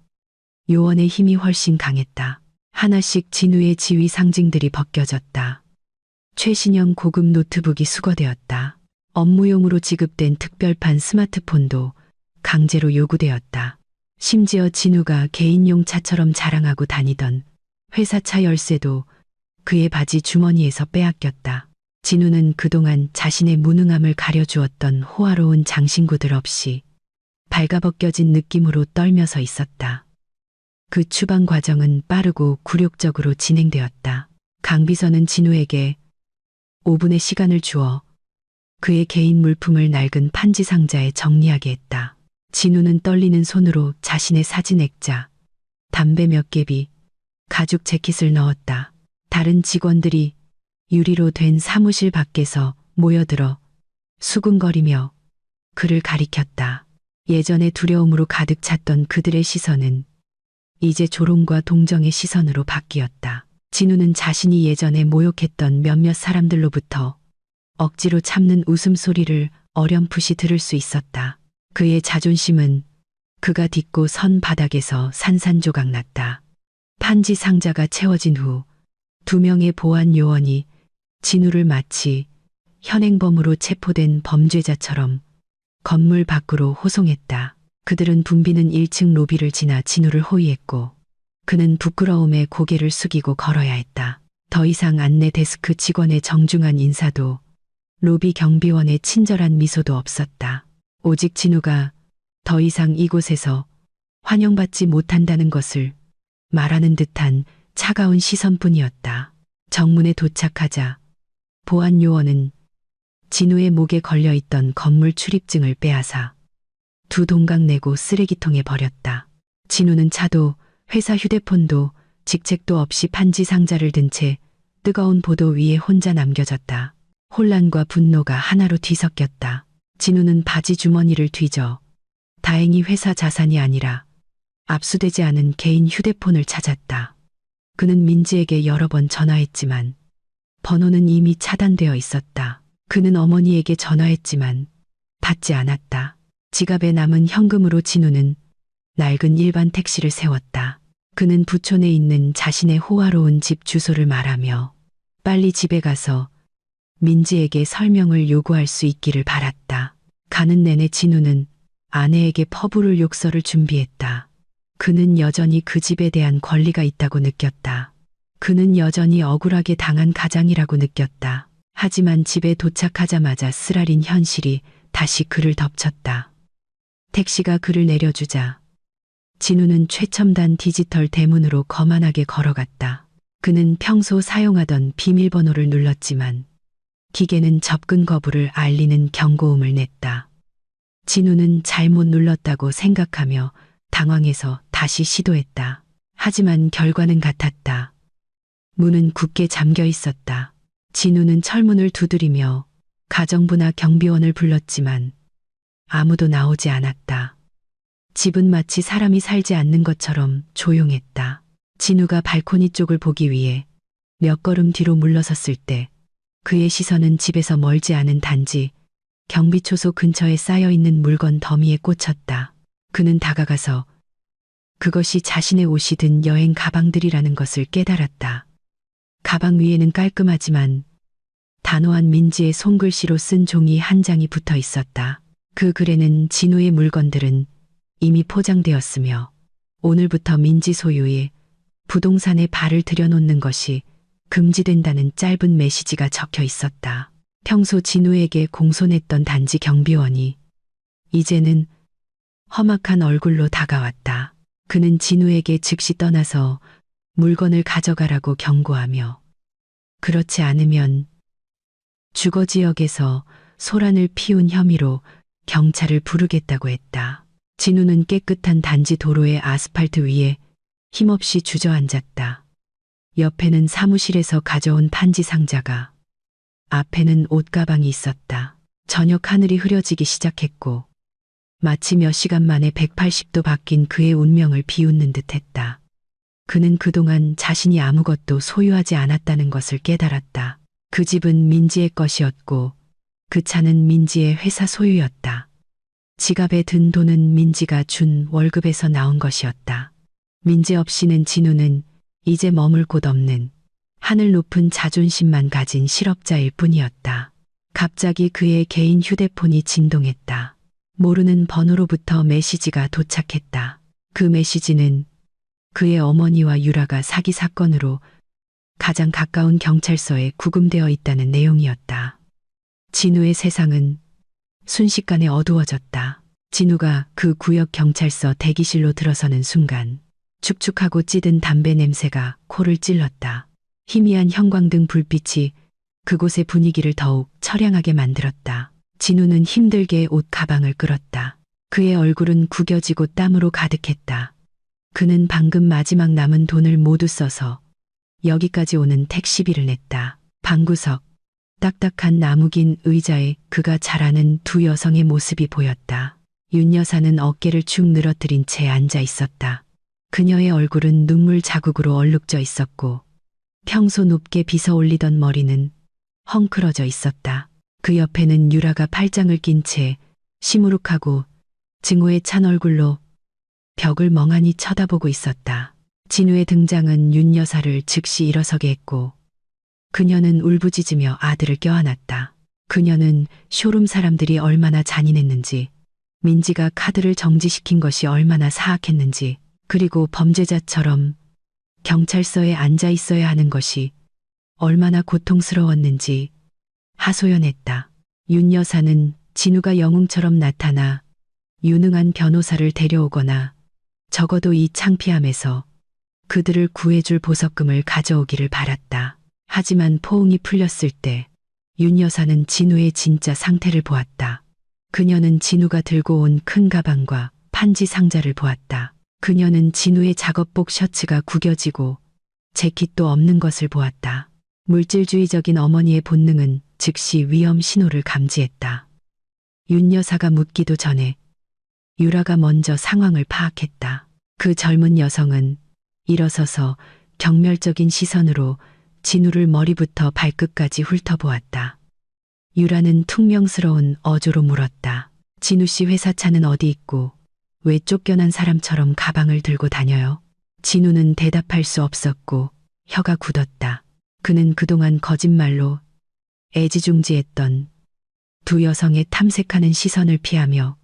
요원의 힘이 훨씬 강했다. 하나씩 진우의 지위 상징들이 벗겨졌다. 최신형 고급 노트북이 수거되었다. 업무용으로 지급된 특별판 스마트폰도 강제로 요구되었다. 심지어 진우가 개인용 차처럼 자랑하고 다니던 회사차 열쇠도 그의 바지 주머니에서 빼앗겼다. 진우는 그동안 자신의 무능함을 가려주었던 호화로운 장신구들 없이 발가벗겨진 느낌으로 떨면서 있었다. 그 추방 과정은 빠르고 굴욕적으로 진행되었다. 강 비서는 진우에게 5분의 시간을 주어 그의 개인 물품을 낡은 판지 상자에 정리하게 했다. 진우는 떨리는 손으로 자신의 사진 액자, 담배 몇 개비, 가죽 재킷을 넣었다. 다른 직원들이 유리로 된 사무실 밖에서 모여들어 수군거리며 그를 가리켰다. 예전에 두려움으로 가득 찼던 그들의 시선은 이제 조롱과 동정의 시선으로 바뀌었다. 진우는 자신이 예전에 모욕했던 몇몇 사람들로부터 억지로 참는 웃음소리를 어렴풋이 들을 수 있었다. 그의 자존심은 그가 딛고 선 바닥에서 산산조각 났다. 판지 상자가 채워진 후 2명의 보안 요원이 진우를 마치 현행범으로 체포된 범죄자처럼 건물 밖으로 호송했다. 그들은 붐비는 1층 로비를 지나 진우를 호위했고 그는 부끄러움에 고개를 숙이고 걸어야 했다. 더 이상 안내 데스크 직원의 정중한 인사도 로비 경비원의 친절한 미소도 없었다. 오직 진우가 더 이상 이곳에서 환영받지 못한다는 것을 말하는 듯한 차가운 시선뿐이었다. 정문에 도착하자 보안 요원은 진우의 목에 걸려있던 건물 출입증을 빼앗아 두 동강 내고 쓰레기통에 버렸다. 진우는 차도 회사 휴대폰도 직책도 없이 판지 상자를 든 채 뜨거운 보도 위에 혼자 남겨졌다. 혼란과 분노가 하나로 뒤섞였다. 진우는 바지 주머니를 뒤져 다행히 회사 자산이 아니라 압수되지 않은 개인 휴대폰을 찾았다. 그는 민지에게 여러 번 전화했지만 번호는 이미 차단되어 있었다. 그는 어머니에게 전화했지만 받지 않았다. 지갑에 남은 현금으로 진우는 낡은 일반 택시를 세웠다. 그는 부촌에 있는 자신의 호화로운 집 주소를 말하며 빨리 집에 가서 민지에게 설명을 요구할 수 있기를 바랐다. 가는 내내 진우는 아내에게 퍼부을 욕설을 준비했다. 그는 여전히 그 집에 대한 권리가 있다고 느꼈다. 그는 여전히 억울하게 당한 가장이라고 느꼈다. 하지만 집에 도착하자마자 쓰라린 현실이 다시 그를 덮쳤다. 택시가 그를 내려주자 진우는 최첨단 디지털 대문으로 거만하게 걸어갔다. 그는 평소 사용하던 비밀번호를 눌렀지만 기계는 접근 거부를 알리는 경고음을 냈다. 진우는 잘못 눌렀다고 생각하며 당황해서 다시 시도했다. 하지만 결과는 같았다. 문은 굳게 잠겨 있었다. 진우는 철문을 두드리며 가정부나 경비원을 불렀지만 아무도 나오지 않았다. 집은 마치 사람이 살지 않는 것처럼 조용했다. 진우가 발코니 쪽을 보기 위해 몇 걸음 뒤로 물러섰을 때 그의 시선은 집에서 멀지 않은 단지 경비초소 근처에 쌓여있는 물건 더미에 꽂혔다. 그는 다가가서 그것이 자신의 옷이 든 여행 가방들이라는 것을 깨달았다. 가방 위에는 깔끔하지만 단호한 민지의 손글씨로 쓴 종이 한 장이 붙어 있었다. 그 글에는 진우의 물건들은 이미 포장되었으며 오늘부터 민지 소유의 부동산에 발을 들여놓는 것이 금지된다는 짧은 메시지가 적혀 있었다. 평소 진우에게 공손했던 단지 경비원이 이제는 험악한 얼굴로 다가왔다. 그는 진우에게 즉시 떠나서 물건을 가져가라고 경고하며 그렇지 않으면 주거지역에서 소란을 피운 혐의로 경찰을 부르겠다고 했다. 진우는 깨끗한 단지 도로의 아스팔트 위에 힘없이 주저앉았다. 옆에는 사무실에서 가져온 판지 상자가, 앞에는 옷가방이 있었다. 저녁 하늘이 흐려지기 시작했고 마치 몇 시간 만에 180도 바뀐 그의 운명을 비웃는 듯했다. 그는 그동안 자신이 아무것도 소유하지 않았다는 것을 깨달았다. 그 집은 민지의 것이었고 그 차는 민지의 회사 소유였다. 지갑에 든 돈은 민지가 준 월급에서 나온 것이었다. 민지 없이는 진우는 이제 머물 곳 없는 하늘 높은 자존심만 가진 실업자일 뿐이었다. 갑자기 그의 개인 휴대폰이 진동했다. 모르는 번호로부터 메시지가 도착했다. 그 메시지는 그의 어머니와 유라가 사기 사건으로 가장 가까운 경찰서에 구금되어 있다는 내용이었다. 진우의 세상은 순식간에 어두워졌다. 진우가 그 구역 경찰서 대기실로 들어서는 순간 축축하고 찌든 담배 냄새가 코를 찔렀다. 희미한 형광등 불빛이 그곳의 분위기를 더욱 처량하게 만들었다. 진우는 힘들게 옷 가방을 끌었다. 그의 얼굴은 구겨지고 땀으로 가득했다. 그는 방금 마지막 남은 돈을 모두 써서 여기까지 오는 택시비를 냈다. 방구석, 딱딱한 나무긴 의자에 그가 잘 아는 두 여성의 모습이 보였다. 윤 여사는 어깨를 축 늘어뜨린 채 앉아 있었다. 그녀의 얼굴은 눈물 자국으로 얼룩져 있었고 평소 높게 빗어 올리던 머리는 헝클어져 있었다. 그 옆에는 유라가 팔짱을 낀 채 시무룩하고 증오에 찬 얼굴로 벽을 멍하니 쳐다보고 있었다. 진우의 등장은 윤 여사를 즉시 일어서게 했고 그녀는 울부짖으며 아들을 껴안았다. 그녀는 쇼룸 사람들이 얼마나 잔인했는지, 민지가 카드를 정지시킨 것이 얼마나 사악했는지, 그리고 범죄자처럼 경찰서에 앉아 있어야 하는 것이 얼마나 고통스러웠는지 하소연했다. 윤 여사는 진우가 영웅처럼 나타나 유능한 변호사를 데려오거나 적어도 이 창피함에서 그들을 구해줄 보석금을 가져오기를 바랐다. 하지만 포옹이 풀렸을 때 윤 여사는 진우의 진짜 상태를 보았다. 그녀는 진우가 들고 온 큰 가방과 판지 상자를 보았다. 그녀는 진우의 작업복 셔츠가 구겨지고 재킷도 없는 것을 보았다. 물질주의적인 어머니의 본능은 즉시 위험 신호를 감지했다. 윤 여사가 묻기도 전에 유라가 먼저 상황을 파악했다. 그 젊은 여성은 일어서서 경멸적인 시선으로 진우를 머리부터 발끝까지 훑어보았다. 유라는 퉁명스러운 어조로 물었다. 진우 씨 회사차는 어디 있고 왜 쫓겨난 사람처럼 가방을 들고 다녀요? 진우는 대답할 수 없었고 혀가 굳었다. 그는 그동안 거짓말로 애지중지했던 두 여성의 탐색하는 시선을 피하며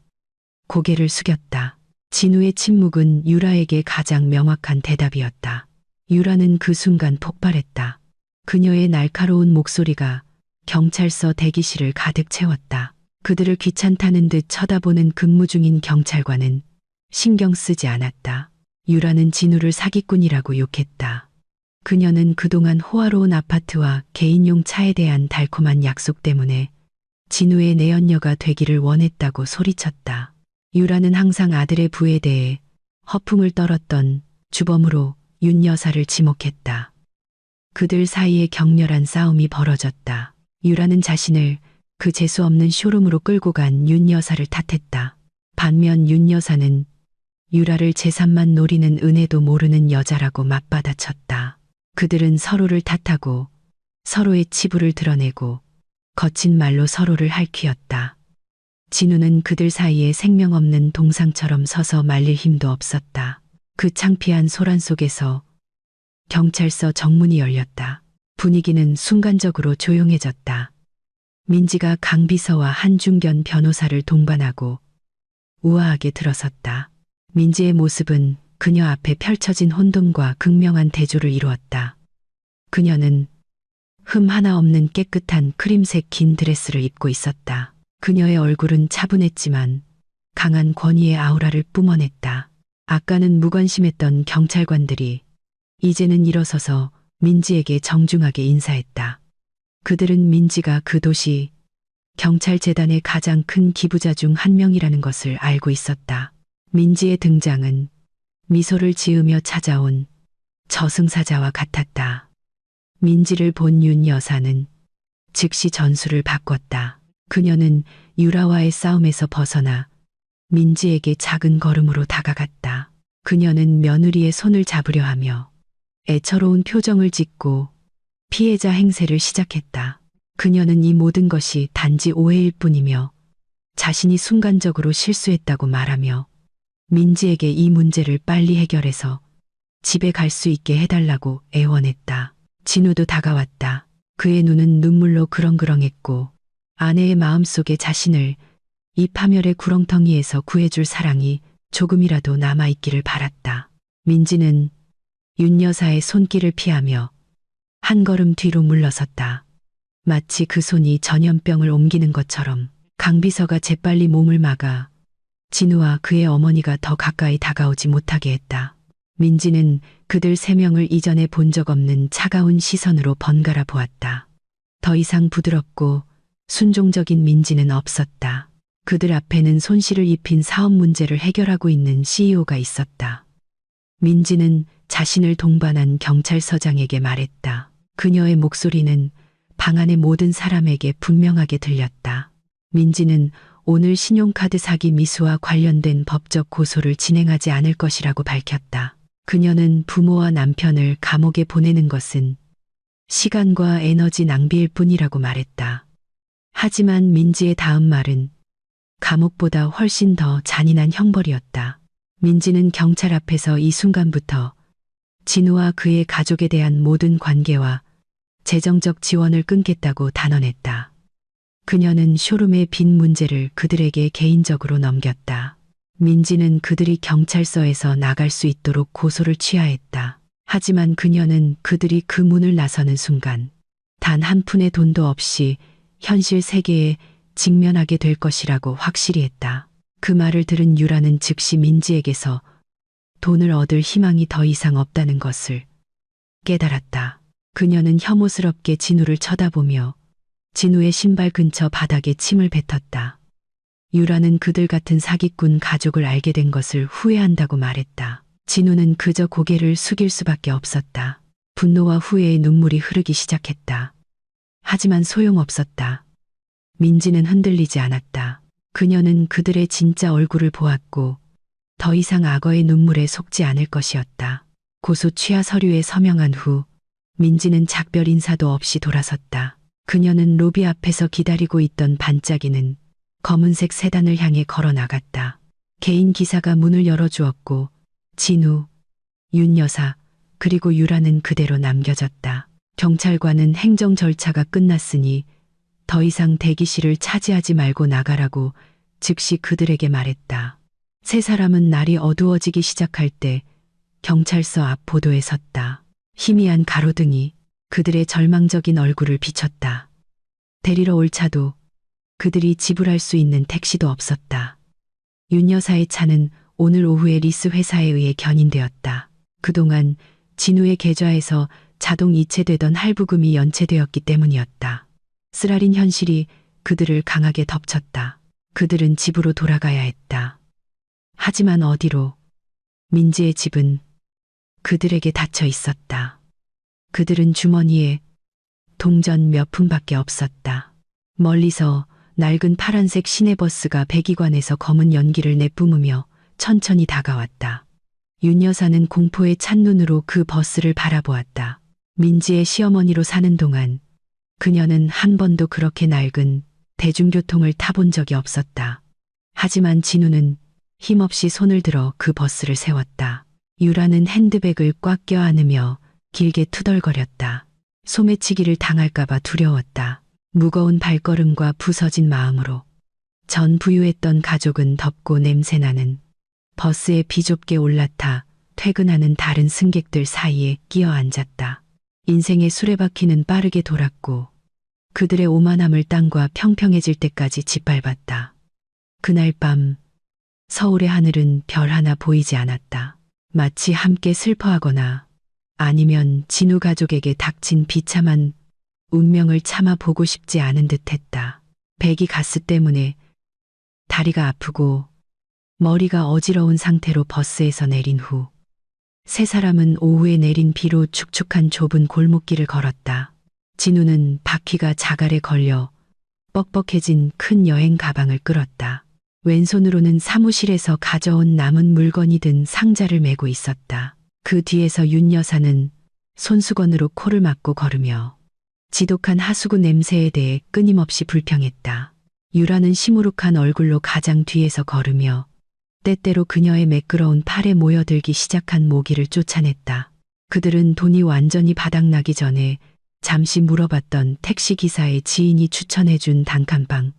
고개를 숙였다. 진우의 침묵은 유라에게 가장 명확한 대답이었다. 유라는 그 순간 폭발했다. 그녀의 날카로운 목소리가 경찰서 대기실을 가득 채웠다. 그들을 귀찮다는 듯 쳐다보는 근무 중인 경찰관은 신경 쓰지 않았다. 유라는 진우를 사기꾼이라고 욕했다. 그녀는 그동안 호화로운 아파트와 개인용 차에 대한 달콤한 약속 때문에 진우의 내연녀가 되기를 원했다고 소리쳤다. 유라는 항상 아들의 부에 대해 허풍을 떨었던 주범으로 윤 여사를 지목했다. 그들 사이에 격렬한 싸움이 벌어졌다. 유라는 자신을 그 재수없는 쇼룸으로 끌고 간 윤 여사를 탓했다. 반면 윤 여사는 유라를 재산만 노리는 은혜도 모르는 여자라고 맞받아쳤다. 그들은 서로를 탓하고 서로의 치부를 드러내고 거친 말로 서로를 핥히었다. 진우는 그들 사이에 생명 없는 동상처럼 서서 말릴 힘도 없었다. 그 창피한 소란 속에서 경찰서 정문이 열렸다. 분위기는 순간적으로 조용해졌다. 민지가 강 비서와 한중견 변호사를 동반하고 우아하게 들어섰다. 민지의 모습은 그녀 앞에 펼쳐진 혼돈과 극명한 대조를 이루었다. 그녀는 흠 하나 없는 깨끗한 크림색 긴 드레스를 입고 있었다. 그녀의 얼굴은 차분했지만 강한 권위의 아우라를 뿜어냈다. 아까는 무관심했던 경찰관들이 이제는 일어서서 민지에게 정중하게 인사했다. 그들은 민지가 그 도시 경찰재단의 가장 큰 기부자 중 한 명이라는 것을 알고 있었다. 민지의 등장은 미소를 지으며 찾아온 저승사자와 같았다. 민지를 본 윤 여사는 즉시 전술을 바꿨다. 그녀는 유라와의 싸움에서 벗어나 민지에게 작은 걸음으로 다가갔다. 그녀는 며느리의 손을 잡으려 하며 애처로운 표정을 짓고 피해자 행세를 시작했다. 그녀는 이 모든 것이 단지 오해일 뿐이며 자신이 순간적으로 실수했다고 말하며 민지에게 이 문제를 빨리 해결해서 집에 갈 수 있게 해달라고 애원했다. 진우도 다가왔다. 그의 눈은 눈물로 그렁그렁했고 아내의 마음속에 자신을 이 파멸의 구렁텅이에서 구해줄 사랑이 조금이라도 남아있기를 바랐다. 민지는 윤 여사의 손길을 피하며 한 걸음 뒤로 물러섰다. 마치 그 손이 전염병을 옮기는 것처럼 강 비서가 재빨리 몸을 막아 진우와 그의 어머니가 더 가까이 다가오지 못하게 했다. 민지는 그들 세 명을 이전에 본 적 없는 차가운 시선으로 번갈아 보았다. 더 이상 부드럽고 순종적인 민지는 없었다. 그들 앞에는 손실을 입힌 사업 문제를 해결하고 있는 CEO가 있었다. 민지는 자신을 동반한 경찰서장에게 말했다. 그녀의 목소리는 방 안의 모든 사람에게 분명하게 들렸다. 민지는 오늘 신용카드 사기 미수와 관련된 법적 고소를 진행하지 않을 것이라고 밝혔다. 그녀는 부모와 남편을 감옥에 보내는 것은 시간과 에너지 낭비일 뿐이라고 말했다. 하지만 민지의 다음 말은 감옥보다 훨씬 더 잔인한 형벌이었다. 민지는 경찰 앞에서 이 순간부터 진우와 그의 가족에 대한 모든 관계와 재정적 지원을 끊겠다고 단언했다. 그녀는 쇼룸의 빈 문제를 그들에게 개인적으로 넘겼다. 민지는 그들이 경찰서에서 나갈 수 있도록 고소를 취하했다. 하지만 그녀는 그들이 그 문을 나서는 순간 단 한 푼의 돈도 없이 현실 세계에 직면하게 될 것이라고 확실히 했다. 그 말을 들은 유라는 즉시 민지에게서 돈을 얻을 희망이 더 이상 없다는 것을 깨달았다. 그녀는 혐오스럽게 진우를 쳐다보며 진우의 신발 근처 바닥에 침을 뱉었다. 유라는 그들 같은 사기꾼 가족을 알게 된 것을 후회한다고 말했다. 진우는 그저 고개를 숙일 수밖에 없었다. 분노와 후회의 눈물이 흐르기 시작했다. 하지만 소용없었다. 민지는 흔들리지 않았다. 그녀는 그들의 진짜 얼굴을 보았고 더 이상 악어의 눈물에 속지 않을 것이었다. 고소 취하 서류에 서명한 후 민지는 작별 인사도 없이 돌아섰다. 그녀는 로비 앞에서 기다리고 있던 반짝이는 검은색 세단을 향해 걸어 나갔다. 개인 기사가 문을 열어주었고 진우, 윤 여사, 그리고 유라는 그대로 남겨졌다. 경찰관은 행정 절차가 끝났으니 더 이상 대기실을 차지하지 말고 나가라고 즉시 그들에게 말했다. 세 사람은 날이 어두워지기 시작할 때 경찰서 앞 보도에 섰다. 희미한 가로등이 그들의 절망적인 얼굴을 비췄다. 데리러 올 차도 그들이 지불할 수 있는 택시도 없었다. 윤 여사의 차는 오늘 오후에 리스 회사에 의해 견인되었다. 그동안 진우의 계좌에서 자동 이체되던 할부금이 연체되었기 때문이었다. 쓰라린 현실이 그들을 강하게 덮쳤다. 그들은 집으로 돌아가야 했다. 하지만 어디로? 민지의 집은 그들에게 닫혀 있었다. 그들은 주머니에 동전 몇 푼밖에 없었다. 멀리서 낡은 파란색 시내버스가 배기관에서 검은 연기를 내뿜으며 천천히 다가왔다. 윤 여사는 공포에 찬 눈으로 그 버스를 바라보았다. 민지의 시어머니로 사는 동안 그녀는 한 번도 그렇게 낡은 대중교통을 타본 적이 없었다. 하지만 진우는 힘없이 손을 들어 그 버스를 세웠다. 유라는 핸드백을 꽉 껴안으며 길게 투덜거렸다. 소매치기를 당할까봐 두려웠다. 무거운 발걸음과 부서진 마음으로 전 부유했던 가족은 덥고 냄새나는 버스에 비좁게 올라타 퇴근하는 다른 승객들 사이에 끼어 앉았다. 인생의 수레바퀴는 빠르게 돌았고 그들의 오만함을 땅과 평평해질 때까지 짓밟았다. 그날 밤 서울의 하늘은 별 하나 보이지 않았다. 마치 함께 슬퍼하거나 아니면 진우 가족에게 닥친 비참한 운명을 참아 보고 싶지 않은 듯했다. 배기가스 때문에 다리가 아프고 머리가 어지러운 상태로 버스에서 내린 후 세 사람은 오후에 내린 비로 축축한 좁은 골목길을 걸었다. 진우는 바퀴가 자갈에 걸려 뻑뻑해진 큰 여행 가방을 끌었다. 왼손으로는 사무실에서 가져온 남은 물건이 든 상자를 메고 있었다. 그 뒤에서 윤 여사는 손수건으로 코를 막고 걸으며 지독한 하수구 냄새에 대해 끊임없이 불평했다. 유라는 시무룩한 얼굴로 가장 뒤에서 걸으며 때때로 그녀의 매끄러운 팔에 모여들기 시작한 모기를 쫓아냈다. 그들은 돈이 완전히 바닥나기 전에 잠시 물어봤던 택시기사의 지인이 추천해준 단칸방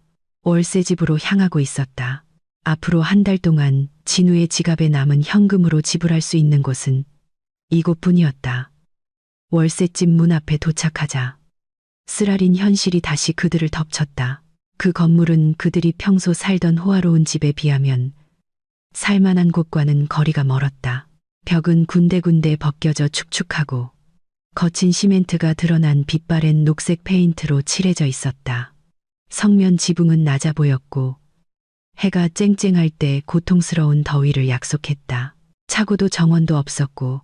월세집으로 향하고 있었다. 앞으로 한 달 동안 진우의 지갑에 남은 현금으로 지불할 수 있는 곳은 이곳뿐이었다. 월세집 문 앞에 도착하자 쓰라린 현실이 다시 그들을 덮쳤다. 그 건물은 그들이 평소 살던 호화로운 집에 비하면 살만한 곳과는 거리가 멀었다. 벽은 군데군데 벗겨져 축축하고 거친 시멘트가 드러난 빛바랜 녹색 페인트로 칠해져 있었다. 성면 지붕은 낮아 보였고 해가 쨍쨍할 때 고통스러운 더위를 약속했다. 차고도 정원도 없었고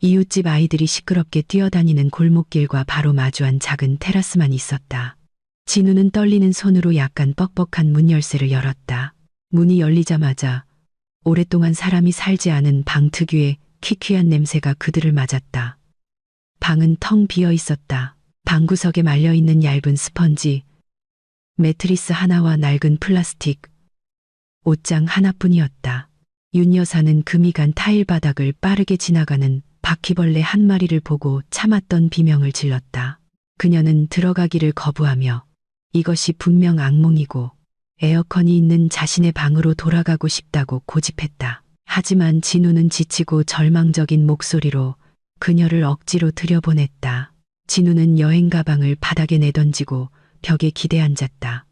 이웃집 아이들이 시끄럽게 뛰어다니는 골목길과 바로 마주한 작은 테라스만 있었다. 진우는 떨리는 손으로 약간 뻑뻑한 문 열쇠를 열었다. 문이 열리자마자 오랫동안 사람이 살지 않은 방 특유의 퀴퀴한 냄새가 그들을 맞았다. 방은 텅 비어 있었다. 방구석에 말려있는 얇은 스펀지, 매트리스 하나와 낡은 플라스틱, 옷장 하나뿐이었다. 윤 여사는 금이 간 타일 바닥을 빠르게 지나가는 바퀴벌레 한 마리를 보고 참았던 비명을 질렀다. 그녀는 들어가기를 거부하며 이것이 분명 악몽이고 에어컨이 있는 자신의 방으로 돌아가고 싶다고 고집했다. 하지만 진우는 지치고 절망적인 목소리로 그녀를 억지로 들여보냈다. 진우는 여행 가방을 바닥에 내던지고 벽에 기대앉았다.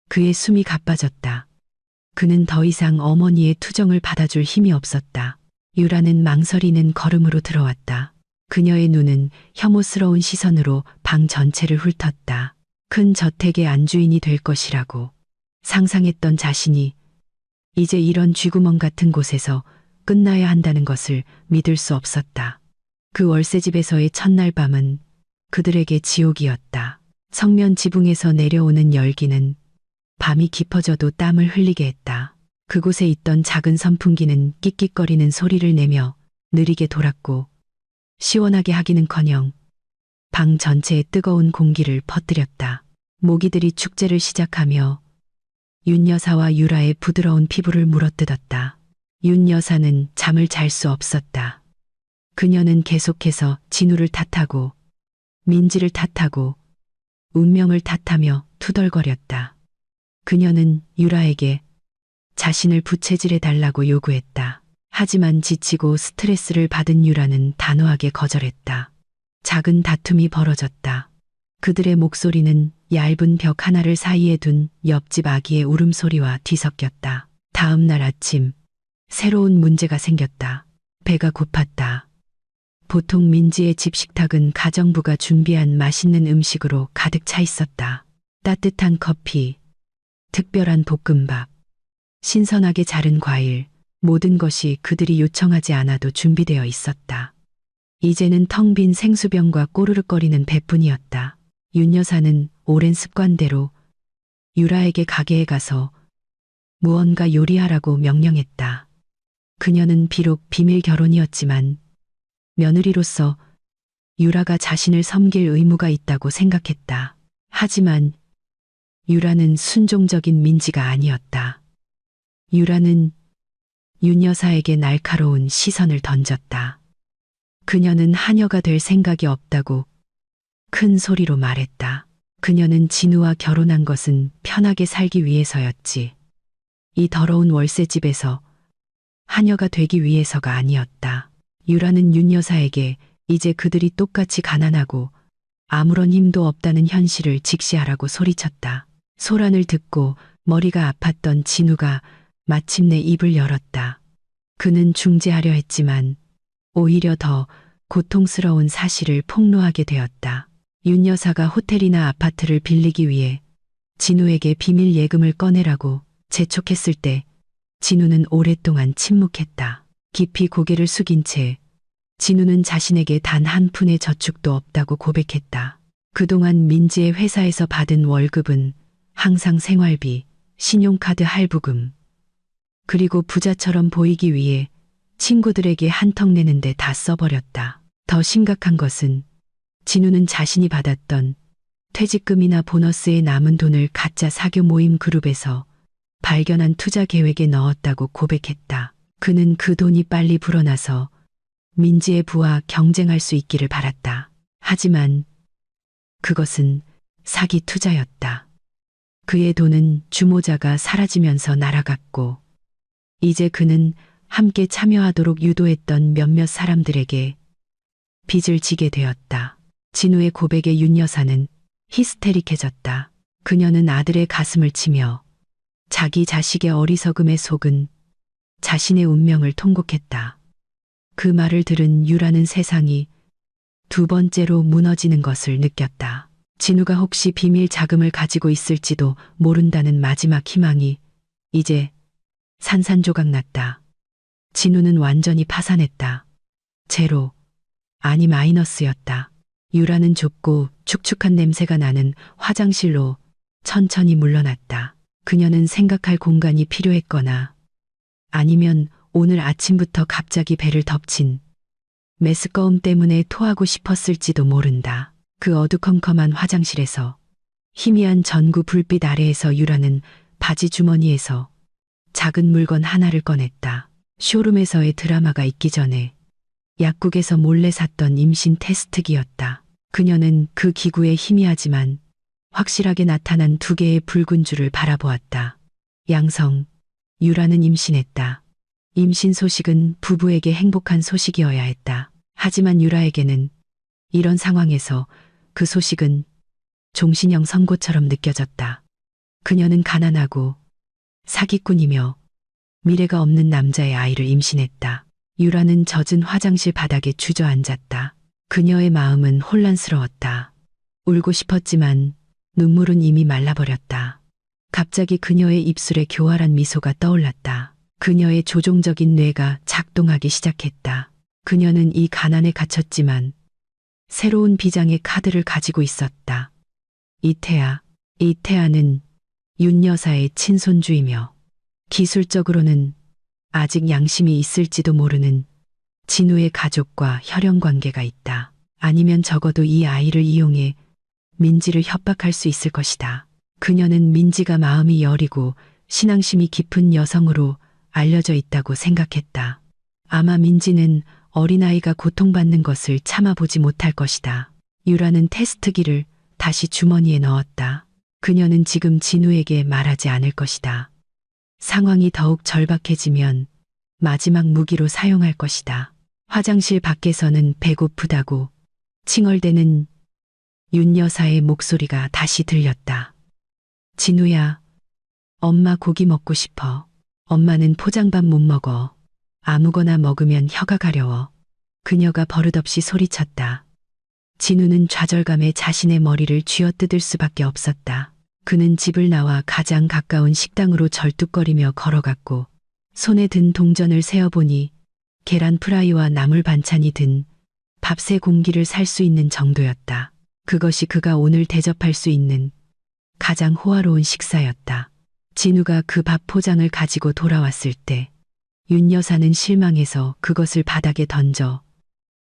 그의 숨이 가빠졌다. 그는 더 이상 어머니의 투정을 받아줄 힘이 없었다. 유라는 망설이는 걸음으로 들어왔다. 그녀의 눈은 혐오스러운 시선으로 방 전체를 훑었다. 큰 저택의 안주인이 될 것이라고 상상했던 자신이 이제 이런 쥐구멍 같은 곳에서 끝나야 한다는 것을 믿을 수 없었다. 그 월세집에서의 첫날 밤은 그들에게 지옥이었다. 성면 지붕에서 내려오는 열기는 밤이 깊어져도 땀을 흘리게 했다. 그곳에 있던 작은 선풍기는 끽끽거리는 소리를 내며 느리게 돌았고 시원하게 하기는커녕 방 전체에 뜨거운 공기를 퍼뜨렸다. 모기들이 축제를 시작하며 윤 여사와 유라의 부드러운 피부를 물어뜯었다. 윤 여사는 잠을 잘 수 없었다. 그녀는 계속해서 진우를 탓하고 민지를 탓하고 운명을 탓하며 투덜거렸다. 그녀는 유라에게 자신을 부채질해 달라고 요구했다. 하지만 지치고 스트레스를 받은 유라는 단호하게 거절했다. 작은 다툼이 벌어졌다. 그들의 목소리는 얇은 벽 하나를 사이에 둔 옆집 아기의 울음소리와 뒤섞였다. 다음 날 아침, 새로운 문제가 생겼다. 배가 고팠다. 보통 민지의 집 식탁은 가정부가 준비한 맛있는 음식으로 가득 차 있었다. 따뜻한 커피, 특별한 볶음밥, 신선하게 자른 과일, 모든 것이 그들이 요청하지 않아도 준비되어 있었다. 이제는 텅 빈 생수병과 꼬르륵거리는 배뿐이었다. 윤 여사는 오랜 습관대로 유라에게 가게에 가서 무언가 요리하라고 명령했다. 그녀는 비록 비밀 결혼이었지만 며느리로서 유라가 자신을 섬길 의무가 있다고 생각했다. 하지만 유라는 순종적인 민지가 아니었다. 유라는 윤 여사에게 날카로운 시선을 던졌다. 그녀는 하녀가 될 생각이 없다고 큰 소리로 말했다. 그녀는 진우와 결혼한 것은 편하게 살기 위해서였지. 이 더러운 월세집에서 하녀가 되기 위해서가 아니었다. 유라는 윤 여사에게 이제 그들이 똑같이 가난하고 아무런 힘도 없다는 현실을 직시하라고 소리쳤다. 소란을 듣고 머리가 아팠던 진우가 마침내 입을 열었다. 그는 중재하려 했지만 오히려 더 고통스러운 사실을 폭로하게 되었다. 윤 여사가 호텔이나 아파트를 빌리기 위해 진우에게 비밀 예금을 꺼내라고 재촉했을 때 진우는 오랫동안 침묵했다. 깊이 고개를 숙인 채 진우는 자신에게 단 한 푼의 저축도 없다고 고백했다. 그동안 민지의 회사에서 받은 월급은 항상 생활비, 신용카드 할부금, 그리고 부자처럼 보이기 위해 친구들에게 한턱 내는데 다 써버렸다. 더 심각한 것은 진우는 자신이 받았던 퇴직금이나 보너스에 남은 돈을 가짜 사교 모임 그룹에서 발견한 투자 계획에 넣었다고 고백했다. 그는 그 돈이 빨리 불어나서 민지의 부와 경쟁할 수 있기를 바랐다. 하지만 그것은 사기 투자였다. 그의 돈은 주모자가 사라지면서 날아갔고 이제 그는 함께 참여하도록 유도했던 몇몇 사람들에게 빚을 지게 되었다. 진우의 고백에 윤 여사는 히스테릭해졌다. 그녀는 아들의 가슴을 치며 자기 자식의 어리석음에 속은 자신의 운명을 통곡했다. 그 말을 들은 유라는 세상이 두 번째로 무너지는 것을 느꼈다. 진우가 혹시 비밀 자금을 가지고 있을지도 모른다는 마지막 희망이 이제 산산조각 났다. 진우는 완전히 파산했다. 제로, 아니 마이너스였다. 유라는 좁고 축축한 냄새가 나는 화장실로 천천히 물러났다. 그녀는 생각할 공간이 필요했거나 아니면 오늘 아침부터 갑자기 배를 덮친 메스꺼움 때문에 토하고 싶었을지도 모른다. 그 어두컴컴한 화장실에서 희미한 전구 불빛 아래에서 유라는 바지 주머니에서 작은 물건 하나를 꺼냈다. 쇼룸에서의 드라마가 있기 전에 약국에서 몰래 샀던 임신 테스트기였다. 그녀는 그 기구에 희미하지만 확실하게 나타난 두 개의 붉은 줄을 바라보았다. 양성, 유라는 임신했다. 임신 소식은 부부에게 행복한 소식이어야 했다. 하지만 유라에게는 이런 상황에서 그 소식은 종신형 선고처럼 느껴졌다. 그녀는 가난하고 사기꾼이며 미래가 없는 남자의 아이를 임신했다. 유라는 젖은 화장실 바닥에 주저앉았다. 그녀의 마음은 혼란스러웠다. 울고 싶었지만 눈물은 이미 말라버렸다. 갑자기 그녀의 입술에 교활한 미소가 떠올랐다. 그녀의 조종적인 뇌가 작동하기 시작했다. 그녀는 이 가난에 갇혔지만 새로운 비장의 카드를 가지고 있었다. 이태아. 이태아는 윤 여사의 친손주이며 기술적으로는 아직 양심이 있을지도 모르는 진우의 가족과 혈연 관계가 있다. 아니면 적어도 이 아이를 이용해 민지를 협박할 수 있을 것이다. 그녀는 민지가 마음이 여리고 신앙심이 깊은 여성으로 알려져 있다고 생각했다. 아마 민지는 어린아이가 고통받는 것을 참아보지 못할 것이다. 유라는 테스트기를 다시 주머니에 넣었다. 그녀는 지금 진우에게 말하지 않을 것이다. 상황이 더욱 절박해지면 마지막 무기로 사용할 것이다. 화장실 밖에서는 배고프다고 칭얼대는 윤 여사의 목소리가 다시 들렸다. 진우야, 엄마 고기 먹고 싶어. 엄마는 포장밥 못 먹어. 아무거나 먹으면 혀가 가려워. 그녀가 버릇없이 소리쳤다. 진우는 좌절감에 자신의 머리를 쥐어뜯을 수밖에 없었다. 그는 집을 나와 가장 가까운 식당으로 절뚝거리며 걸어갔고 손에 든 동전을 세어보니 계란 프라이와 나물 반찬이 든 밥 3공기를 살 수 있는 정도였다. 그것이 그가 오늘 대접할 수 있는 가장 호화로운 식사였다. 진우가 그 밥 포장을 가지고 돌아왔을 때 윤 여사는 실망해서 그것을 바닥에 던져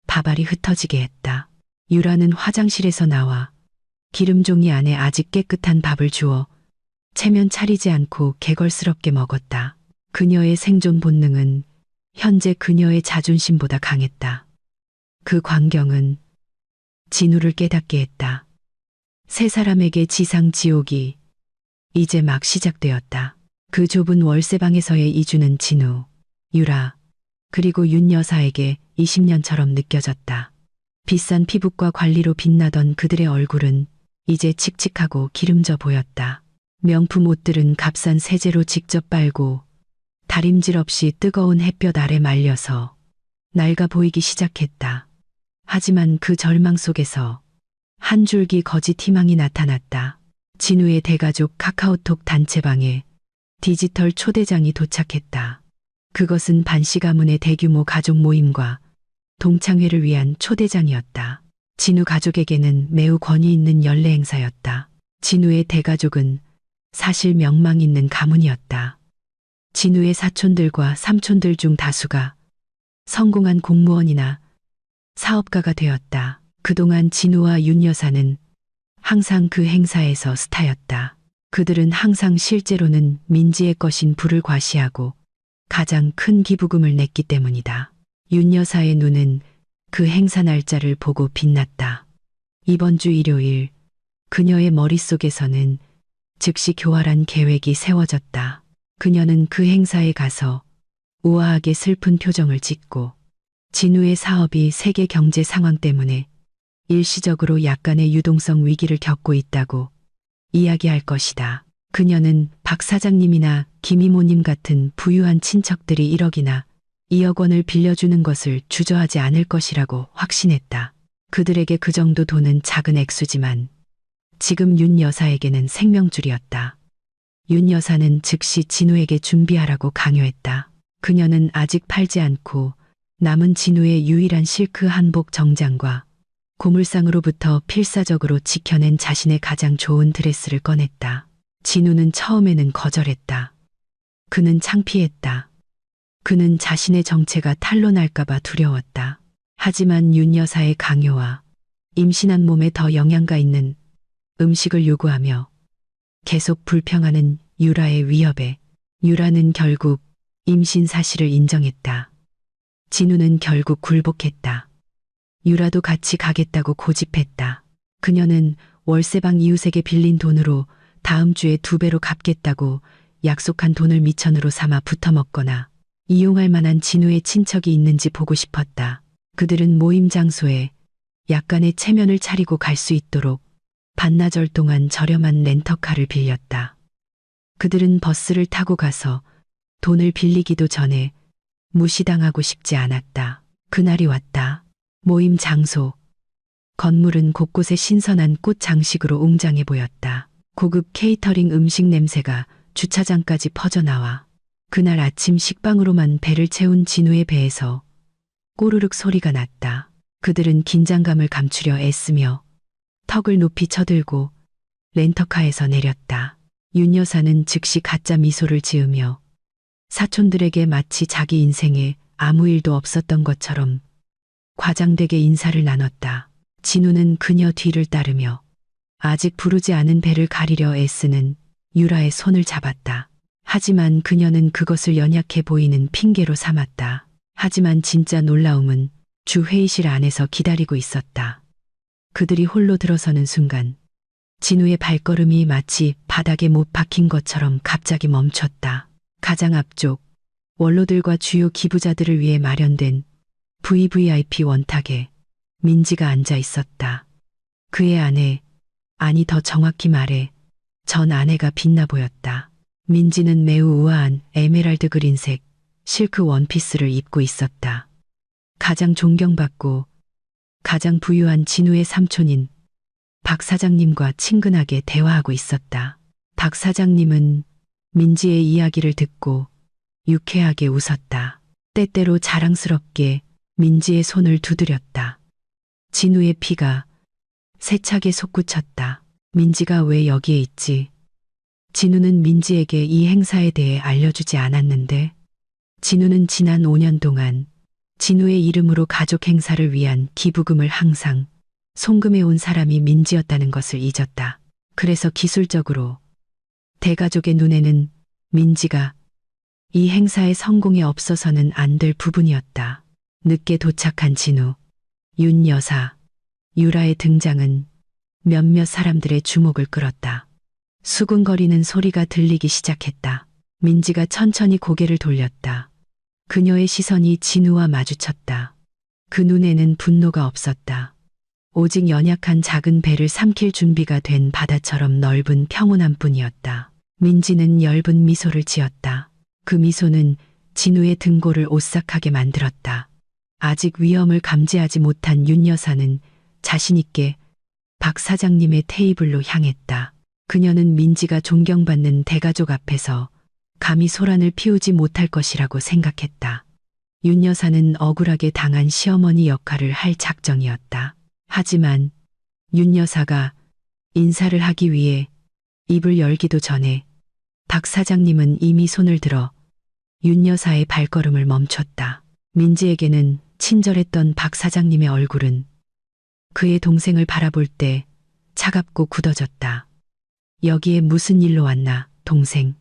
밥알이 흩어지게 했다. 유라는 화장실에서 나와 기름종이 안에 아직 깨끗한 밥을 주어 체면 차리지 않고 개걸스럽게 먹었다. 그녀의 생존 본능은 현재 그녀의 자존심보다 강했다. 그 광경은 진우를 깨닫게 했다. 세 사람에게 지상 지옥이 이제 막 시작되었다. 그 좁은 월세방에서의 이주는 진우, 유라, 그리고 윤 여사에게 20년처럼 느껴졌다. 비싼 피부과 관리로 빛나던 그들의 얼굴은 이제 칙칙하고 기름져 보였다. 명품 옷들은 값싼 세제로 직접 빨고 다림질 없이 뜨거운 햇볕 아래 말려서 낡아 보이기 시작했다. 하지만 그 절망 속에서 한 줄기 거짓 희망이 나타났다. 진우의 대가족 카카오톡 단체방에 디지털 초대장이 도착했다. 그것은 반씨 가문의 대규모 가족 모임과 동창회를 위한 초대장이었다. 진우 가족에게는 매우 권위 있는 연례 행사였다. 진우의 대가족은 사실 명망 있는 가문이었다. 진우의 사촌들과 삼촌들 중 다수가 성공한 공무원이나 사업가가 되었다. 그동안 진우와 윤 여사는 항상 그 행사에서 스타였다. 그들은 항상 실제로는 민지의 것인 부를 과시하고 가장 큰 기부금을 냈기 때문이다. 윤 여사의 눈은 그 행사 날짜를 보고 빛났다. 이번 주 일요일, 그녀의 머릿속에서는 즉시 교활한 계획이 세워졌다. 그녀는 그 행사에 가서 우아하게 슬픈 표정을 짓고 진우의 사업이 세계 경제 상황 때문에 일시적으로 약간의 유동성 위기를 겪고 있다고 이야기할 것이다. 그녀는 박 사장님이나 김 이모님 같은 부유한 친척들이 1억이나 2억 원을 빌려주는 것을 주저하지 않을 것이라고 확신했다. 그들에게 그 정도 돈은 작은 액수지만 지금 윤 여사에게는 생명줄이었다. 윤 여사는 즉시 진우에게 준비하라고 강요했다. 그녀는 아직 팔지 않고 남은 진우의 유일한 실크 한복 정장과 고물상으로부터 필사적으로 지켜낸 자신의 가장 좋은 드레스를 꺼냈다. 진우는 처음에는 거절했다. 그는 창피했다. 그는 자신의 정체가 탄로날까봐 두려웠다. 하지만 윤 여사의 강요와 임신한 몸에 더 영양가 있는 음식을 요구하며 계속 불평하는 유라의 위협에 유라는 결국 임신 사실을 인정했다. 진우는 결국 굴복했다. 유라도 같이 가겠다고 고집했다. 그녀는 월세방 이웃에게 빌린 돈으로 다음 주에 2배로 갚겠다고 약속한 돈을 미천으로 삼아 붙어먹거나 이용할 만한 진우의 친척이 있는지 보고 싶었다. 그들은 모임 장소에 약간의 체면을 차리고 갈 수 있도록 반나절 동안 저렴한 렌터카를 빌렸다. 그들은 버스를 타고 가서 돈을 빌리기도 전에 무시당하고 싶지 않았다. 그날이 왔다. 모임 장소. 건물은 곳곳에 신선한 꽃 장식으로 웅장해 보였다. 고급 케이터링 음식 냄새가 주차장까지 퍼져나와 그날 아침 식빵으로만 배를 채운 진우의 배에서 꼬르륵 소리가 났다. 그들은 긴장감을 감추려 애쓰며 턱을 높이 쳐들고 렌터카에서 내렸다. 윤 여사는 즉시 가짜 미소를 지으며 사촌들에게 마치 자기 인생에 아무 일도 없었던 것처럼 과장되게 인사를 나눴다. 진우는 그녀 뒤를 따르며 아직 부르지 않은 배를 가리려 애쓰는 유라의 손을 잡았다. 하지만 그녀는 그것을 연약해 보이는 핑계로 삼았다. 하지만 진짜 놀라움은 주 회의실 안에서 기다리고 있었다. 그들이 홀로 들어서는 순간 진우의 발걸음이 마치 바닥에 못 박힌 것처럼 갑자기 멈췄다. 가장 앞쪽 원로들과 주요 기부자들을 위해 마련된 VVIP 원탁에 민지가 앉아 있었다. 그의 아내, 아니 더 정확히 말해 전 아내가 빛나 보였다. 민지는 매우 우아한 에메랄드 그린색 실크 원피스를 입고 있었다. 가장 존경받고 가장 부유한 진우의 삼촌인 박 사장님과 친근하게 대화하고 있었다. 박 사장님은 민지의 이야기를 듣고 유쾌하게 웃었다. 때때로 자랑스럽게 민지의 손을 두드렸다. 진우의 피가 세차게 솟구쳤다. 민지가 왜 여기에 있지? 진우는 민지에게 이 행사에 대해 알려주지 않았는데 진우는 지난 5년 동안 진우의 이름으로 가족 행사를 위한 기부금을 항상 송금해온 사람이 민지였다는 것을 잊었다. 그래서 기술적으로 대가족의 눈에는 민지가 이 행사의 성공에 없어서는 안 될 부분이었다. 늦게 도착한 진우, 윤 여사, 유라의 등장은 몇몇 사람들의 주목을 끌었다. 수근거리는 소리가 들리기 시작했다. 민지가 천천히 고개를 돌렸다. 그녀의 시선이 진우와 마주쳤다. 그 눈에는 분노가 없었다. 오직 연약한 작은 배를 삼킬 준비가 된 바다처럼 넓은 평온함뿐이었다. 민지는 엷은 미소를 지었다. 그 미소는 진우의 등골을 오싹하게 만들었다. 아직 위험을 감지하지 못한 윤 여사는 자신있게 박 사장님의 테이블로 향했다. 그녀는 민지가 존경받는 대가족 앞에서 감히 소란을 피우지 못할 것이라고 생각했다. 윤 여사는 억울하게 당한 시어머니 역할을 할 작정이었다. 하지만 윤 여사가 인사를 하기 위해 입을 열기도 전에 박 사장님은 이미 손을 들어 윤 여사의 발걸음을 멈췄다. 민지에게는 친절했던 박 사장님의 얼굴은 그의 동생을 바라볼 때 차갑고 굳어졌다. 여기에 무슨 일로 왔나, 동생.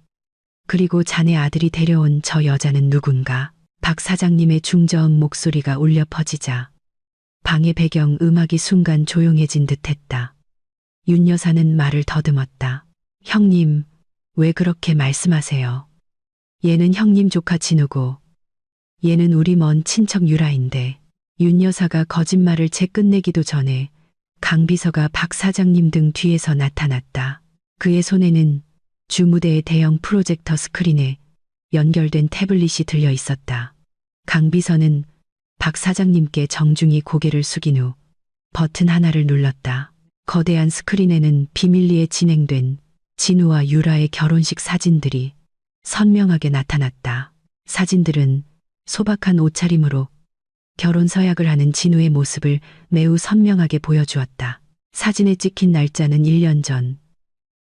그리고 자네 아들이 데려온 저 여자는 누군가? 박 사장님의 중저음 목소리가 울려 퍼지자 방의 배경 음악이 순간 조용해진 듯했다. 윤 여사는 말을 더듬었다. 형님, 왜 그렇게 말씀하세요? 얘는 형님 조카 진우고 얘는 우리 먼 친척 유라인데. 윤 여사가 거짓말을 채 끝내기도 전에 강 비서가 박 사장님 등 뒤에서 나타났다. 그의 손에는 주무대의 대형 프로젝터 스크린에 연결된 태블릿이 들려 있었다. 강 비서는 박 사장님께 정중히 고개를 숙인 후 버튼 하나를 눌렀다. 거대한 스크린에는 비밀리에 진행된 진우와 유라의 결혼식 사진들이 선명하게 나타났다. 사진들은 소박한 옷차림으로 결혼 서약을 하는 진우의 모습을 매우 선명하게 보여주었다. 사진에 찍힌 날짜는 1년 전.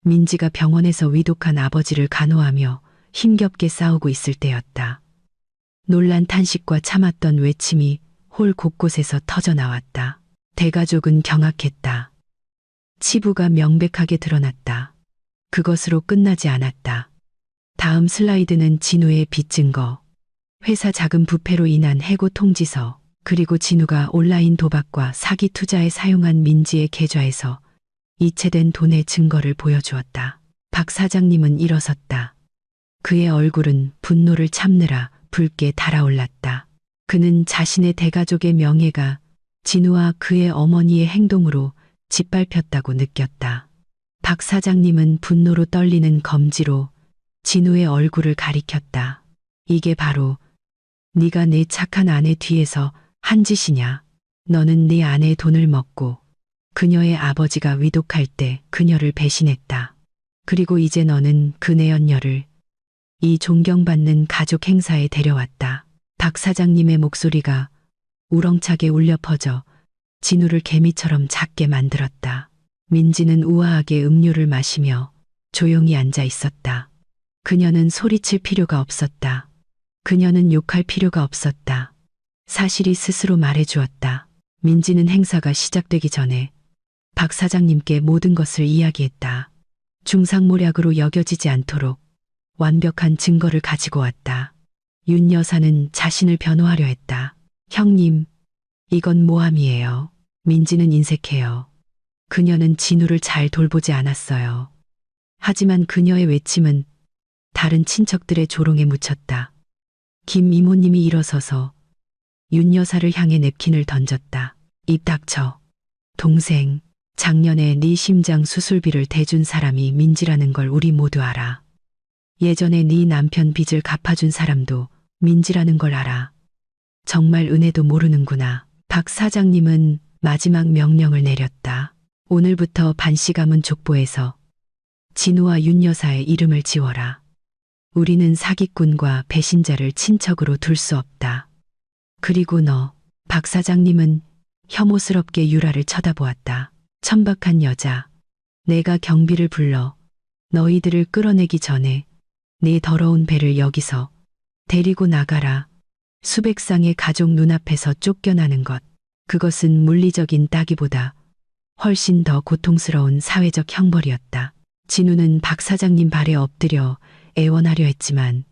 민지가 병원에서 위독한 아버지를 간호하며 힘겹게 싸우고 있을 때였다. 놀란 탄식과 참았던 외침이 홀 곳곳에서 터져나왔다. 대가족은 경악했다. 치부가 명백하게 드러났다. 그것으로 끝나지 않았다. 다음 슬라이드는 진우의 빚 증거, 회사 자금 부패로 인한 해고 통지서, 그리고 진우가 온라인 도박과 사기 투자에 사용한 민지의 계좌에서 이체된 돈의 증거를 보여주었다. 박 사장님은 일어섰다. 그의 얼굴은 분노를 참느라 붉게 달아올랐다. 그는 자신의 대가족의 명예가 진우와 그의 어머니의 행동으로 짓밟혔다고 느꼈다. 박 사장님은 분노로 떨리는 검지로 진우의 얼굴을 가리켰다. 이게 바로 네가 내 착한 아내 뒤에서 한 짓이냐? 너는 네 아내의 돈을 먹고 그녀의 아버지가 위독할 때 그녀를 배신했다. 그리고 이제 너는 그 내연녀를 이 존경받는 가족 행사에 데려왔다. 박 사장님의 목소리가 우렁차게 울려 퍼져 진우를 개미처럼 작게 만들었다. 민지는 우아하게 음료를 마시며 조용히 앉아 있었다. 그녀는 소리칠 필요가 없었다. 그녀는 욕할 필요가 없었다. 사실이 스스로 말해주었다. 민지는 행사가 시작되기 전에 박 사장님께 모든 것을 이야기했다. 중상모략으로 여겨지지 않도록 완벽한 증거를 가지고 왔다. 윤 여사는 자신을 변호하려 했다. 형님, 이건 모함이에요. 민지는 인색해요. 그녀는 진우를 잘 돌보지 않았어요. 하지만 그녀의 외침은 다른 친척들의 조롱에 묻혔다. 김 이모님이 일어서서 윤 여사를 향해 냅킨을 던졌다. 입 닥쳐. 동생, 작년에 네 심장 수술비를 대준 사람이 민지라는 걸 우리 모두 알아. 예전에 네 남편 빚을 갚아준 사람도 민지라는 걸 알아. 정말 은혜도 모르는구나. 박 사장님은 마지막 명령을 내렸다. 오늘부터 반씨 가문 족보에서 진우와 윤 여사의 이름을 지워라. 우리는 사기꾼과 배신자를 친척으로 둘 수 없다. 그리고 너, 박 사장님은 혐오스럽게 유라를 쳐다보았다. 천박한 여자, 내가 경비를 불러 너희들을 끌어내기 전에 네 더러운 배를 여기서 데리고 나가라. 수백 쌍의 가족 눈앞에서 쫓겨나는 것, 그것은 물리적인 따기보다 훨씬 더 고통스러운 사회적 형벌이었다. 진우는 박 사장님 발에 엎드려 애원하려 했지만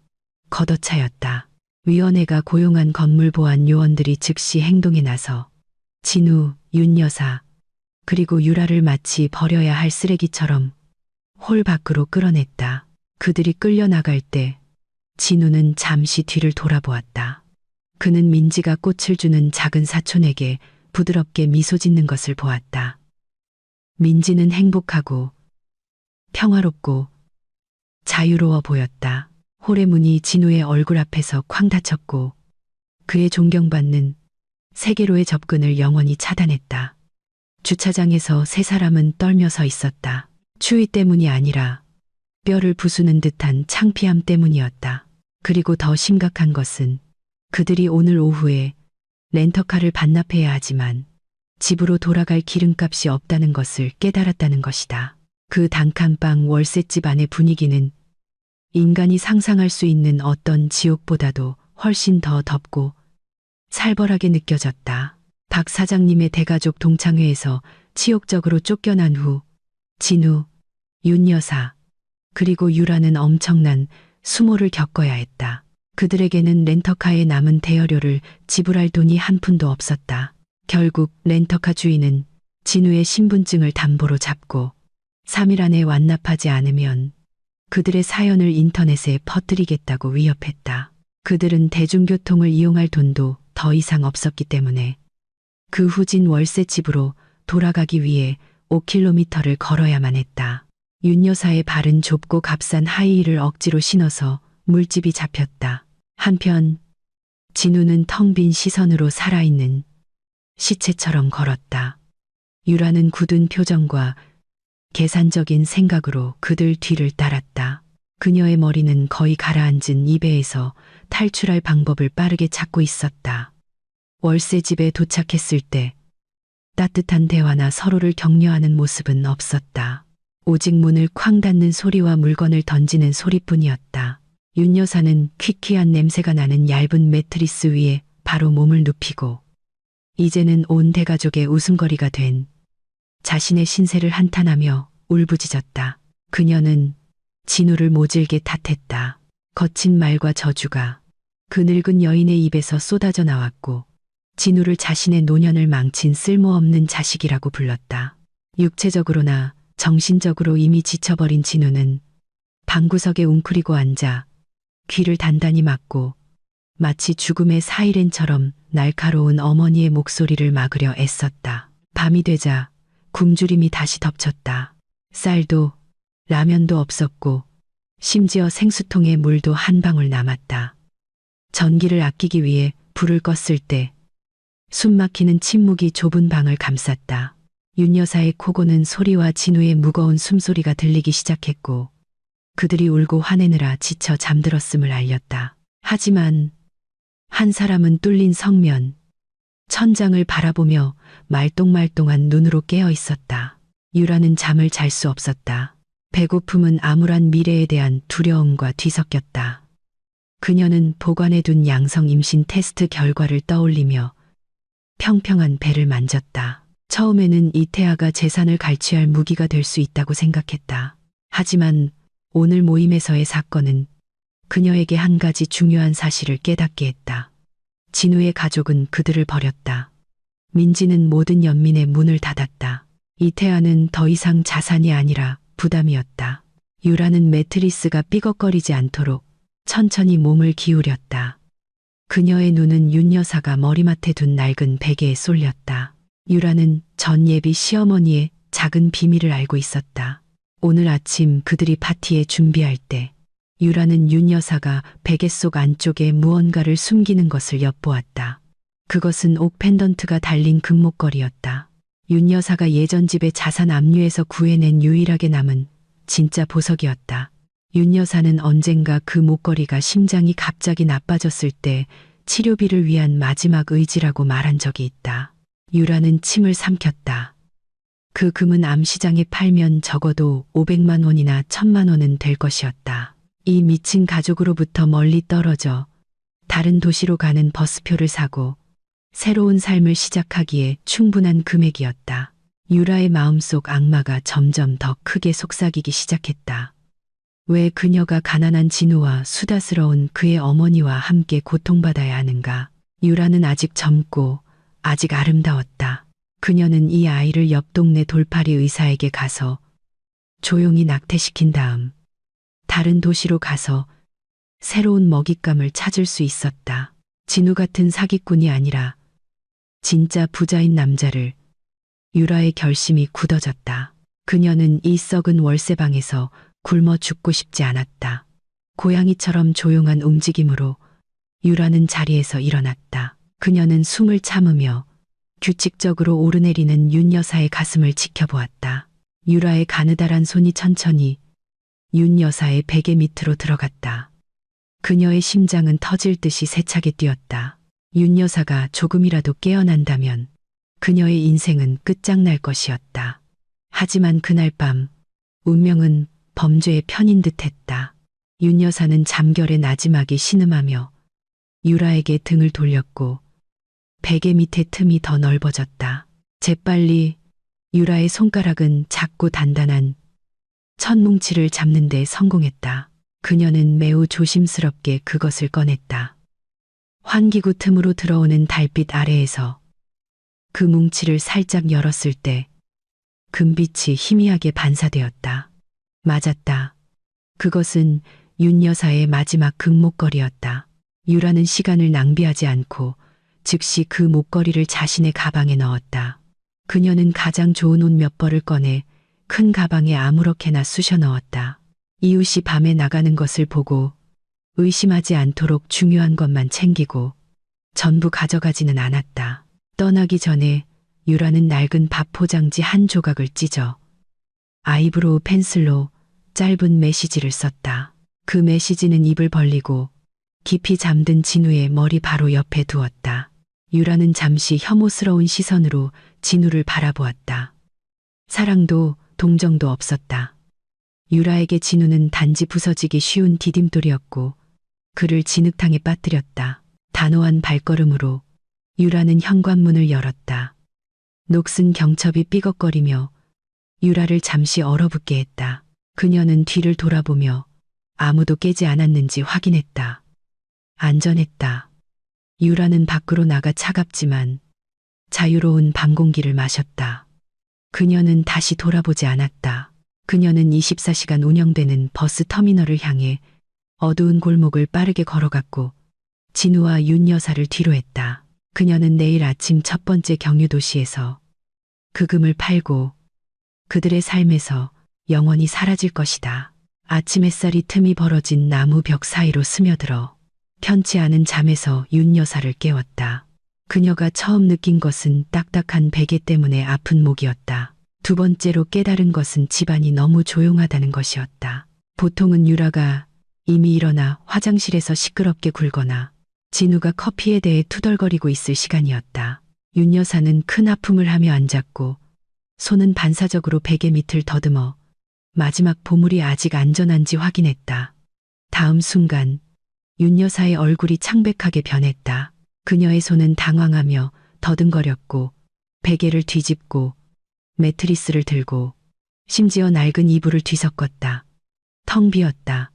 걷어차였다. 위원회가 고용한 건물보안 요원들이 즉시 행동에 나서 진우, 윤 여사, 그리고 유라를 마치 버려야 할 쓰레기처럼 홀 밖으로 끌어냈다. 그들이 끌려나갈 때 진우는 잠시 뒤를 돌아보았다. 그는 민지가 꽃을 주는 작은 사촌에게 부드럽게 미소 짓는 것을 보았다. 민지는 행복하고 평화롭고 자유로워 보였다. 홀의 문이 진우의 얼굴 앞에서 쾅 닫혔고 그의 존경받는 세계로의 접근을 영원히 차단했다. 주차장에서 세 사람은 떨며 서 있었다. 추위 때문이 아니라 뼈를 부수는 듯한 창피함 때문이었다. 그리고 더 심각한 것은 그들이 오늘 오후에 렌터카를 반납해야 하지만 집으로 돌아갈 기름값이 없다는 것을 깨달았다는 것이다. 그 단칸방 월세집 안의 분위기는 인간이 상상할 수 있는 어떤 지옥보다도 훨씬 더 덥고 살벌하게 느껴졌다. 박 사장님의 대가족 동창회에서 치욕적으로 쫓겨난 후 진우, 윤 여사, 그리고 유라는 엄청난 수모를 겪어야 했다. 그들에게는 렌터카에 남은 대여료를 지불할 돈이 한 푼도 없었다. 결국 렌터카 주인은 진우의 신분증을 담보로 잡고 3일 안에 완납하지 않으면 그들의 사연을 인터넷에 퍼뜨리겠다고 위협했다. 그들은 대중교통을 이용할 돈도 더 이상 없었기 때문에 그 후진 월세집으로 돌아가기 위해 5km를 걸어야만 했다. 윤 여사의 발은 좁고 값싼 하이힐을 억지로 신어서 물집이 잡혔다. 한편 진우는 텅 빈 시선으로 살아있는 시체처럼 걸었다. 유라는 굳은 표정과 계산적인 생각으로 그들 뒤를 따랐다. 그녀의 머리는 거의 가라앉은 이 배에서 탈출할 방법을 빠르게 찾고 있었다. 월세집에 도착했을 때 따뜻한 대화나 서로를 격려하는 모습은 없었다. 오직 문을 쾅 닫는 소리와 물건을 던지는 소리뿐이었다. 윤 여사는 퀴퀴한 냄새가 나는 얇은 매트리스 위에 바로 몸을 눕히고 이제는 온 대가족의 웃음거리가 된 자신의 신세를 한탄하며 울부짖었다. 그녀는 진우를 모질게 탓했다. 거친 말과 저주가 그 늙은 여인의 입에서 쏟아져 나왔고 진우를 자신의 노년을 망친 쓸모없는 자식이라고 불렀다. 육체적으로나 정신적으로 이미 지쳐버린 진우는 방구석에 웅크리고 앉아 귀를 단단히 막고 마치 죽음의 사이렌처럼 날카로운 어머니의 목소리를 막으려 애썼다. 밤이 되자 굶주림이 다시 덮쳤다. 쌀도 라면도 없었고 심지어 생수통에 물도 한 방울 남았다. 전기를 아끼기 위해 불을 껐을 때 숨막히는 침묵이 좁은 방을 감쌌다. 윤 여사의 코 고는 소리와 진우의 무거운 숨소리가 들리기 시작했고 그들이 울고 화내느라 지쳐 잠들었음을 알렸다. 하지만 한 사람은 뚫린 성면, 천장을 바라보며 말똥말똥한 눈으로 깨어 있었다. 유라는 잠을 잘 수 없었다. 배고픔은 암울한 미래에 대한 두려움과 뒤섞였다. 그녀는 보관해 둔 양성 임신 테스트 결과를 떠올리며 평평한 배를 만졌다. 처음에는 이태아가 재산을 갈취할 무기가 될 수 있다고 생각했다. 하지만 오늘 모임에서의 사건은 그녀에게 한 가지 중요한 사실을 깨닫게 했다. 진우의 가족은 그들을 버렸다. 민지는 모든 연민의 문을 닫았다. 이태아는 더 이상 자산이 아니라 부담이었다. 유라는 매트리스가 삐걱거리지 않도록 천천히 몸을 기울였다. 그녀의 눈은 윤 여사가 머리맡에 둔 낡은 베개에 쏠렸다. 유라는 전 예비 시어머니의 작은 비밀을 알고 있었다. 오늘 아침 그들이 파티에 준비할 때 유라는 윤 여사가 베개 속 안쪽에 무언가를 숨기는 것을 엿보았다. 그것은 옥 펜던트가 달린 금목걸이였다. 윤 여사가 예전 집의 자산 압류에서 구해낸 유일하게 남은 진짜 보석이었다. 윤 여사는 언젠가 그 목걸이가 심장이 갑자기 나빠졌을 때 치료비를 위한 마지막 의지라고 말한 적이 있다. 유라는 침을 삼켰다. 그 금은 암시장에 팔면 적어도 500만 원이나 1000만 원은 될 것이었다. 이 미친 가족으로부터 멀리 떨어져 다른 도시로 가는 버스표를 사고 새로운 삶을 시작하기에 충분한 금액이었다. 유라의 마음속 악마가 점점 더 크게 속삭이기 시작했다. 왜 그녀가 가난한 진우와 수다스러운 그의 어머니와 함께 고통받아야 하는가? 유라는 아직 젊고 아직 아름다웠다. 그녀는 이 아이를 옆 동네 돌팔이 의사에게 가서 조용히 낙태시킨 다음 다른 도시로 가서 새로운 먹잇감을 찾을 수 있었다. 진우 같은 사기꾼이 아니라 진짜 부자인 남자를. 유라의 결심이 굳어졌다. 그녀는 이 썩은 월세방에서 굶어 죽고 싶지 않았다. 고양이처럼 조용한 움직임으로 유라는 자리에서 일어났다. 그녀는 숨을 참으며 규칙적으로 오르내리는 윤 여사의 가슴을 지켜보았다. 유라의 가느다란 손이 천천히 윤 여사의 베개 밑으로 들어갔다. 그녀의 심장은 터질 듯이 세차게 뛰었다. 윤 여사가 조금이라도 깨어난다면 그녀의 인생은 끝장날 것이었다. 하지만 그날 밤 운명은 범죄의 편인 듯했다. 윤 여사는 잠결에 나지막이 신음하며 유라에게 등을 돌렸고 베개 밑의 틈이 더 넓어졌다. 재빨리 유라의 손가락은 작고 단단한 천뭉치를 잡는 데 성공했다. 그녀는 매우 조심스럽게 그것을 꺼냈다. 환기구 틈으로 들어오는 달빛 아래에서 그 뭉치를 살짝 열었을 때 금빛이 희미하게 반사되었다. 맞았다. 그것은 윤 여사의 마지막 금목걸이였다. 유라는 시간을 낭비하지 않고 즉시 그 목걸이를 자신의 가방에 넣었다. 그녀는 가장 좋은 옷 몇 벌을 꺼내 큰 가방에 아무렇게나 쑤셔 넣었다. 이웃이 밤에 나가는 것을 보고 의심하지 않도록 중요한 것만 챙기고 전부 가져가지는 않았다. 떠나기 전에 유라는 낡은 밥 포장지 한 조각을 찢어 아이브로우 펜슬로 짧은 메시지를 썼다. 그 메시지는 입을 벌리고 깊이 잠든 진우의 머리 바로 옆에 두었다. 유라는 잠시 혐오스러운 시선으로 진우를 바라보았다. 사랑도 동정도 없었다. 유라에게 진우는 단지 부서지기 쉬운 디딤돌이었고 그를 진흙탕에 빠뜨렸다. 단호한 발걸음으로 유라는 현관문을 열었다. 녹슨 경첩이 삐걱거리며 유라를 잠시 얼어붙게 했다. 그녀는 뒤를 돌아보며 아무도 깨지 않았는지 확인했다. 안전했다. 유라는 밖으로 나가 차갑지만 자유로운 밤 공기를 마셨다. 그녀는 다시 돌아보지 않았다. 그녀는 24시간 운영되는 버스 터미널을 향해 어두운 골목을 빠르게 걸어갔고 진우와 윤 여사를 뒤로했다. 그녀는 내일 아침 첫 번째 경유도시에서 그 금을 팔고 그들의 삶에서 영원히 사라질 것이다. 아침 햇살이 틈이 벌어진 나무 벽 사이로 스며들어 편치 않은 잠에서 윤 여사를 깨웠다. 그녀가 처음 느낀 것은 딱딱한 베개 때문에 아픈 목이었다. 두 번째로 깨달은 것은 집안이 너무 조용하다는 것이었다. 보통은 유라가 이미 일어나 화장실에서 시끄럽게 굴거나 진우가 커피에 대해 투덜거리고 있을 시간이었다. 윤 여사는 큰 아픔을 하며 앉았고 손은 반사적으로 베개 밑을 더듬어 마지막 보물이 아직 안전한지 확인했다. 다음 순간 윤 여사의 얼굴이 창백하게 변했다. 그녀의 손은 당황하며 더듬거렸고 베개를 뒤집고 매트리스를 들고 심지어 낡은 이불을 뒤섞었다. 텅 비었다.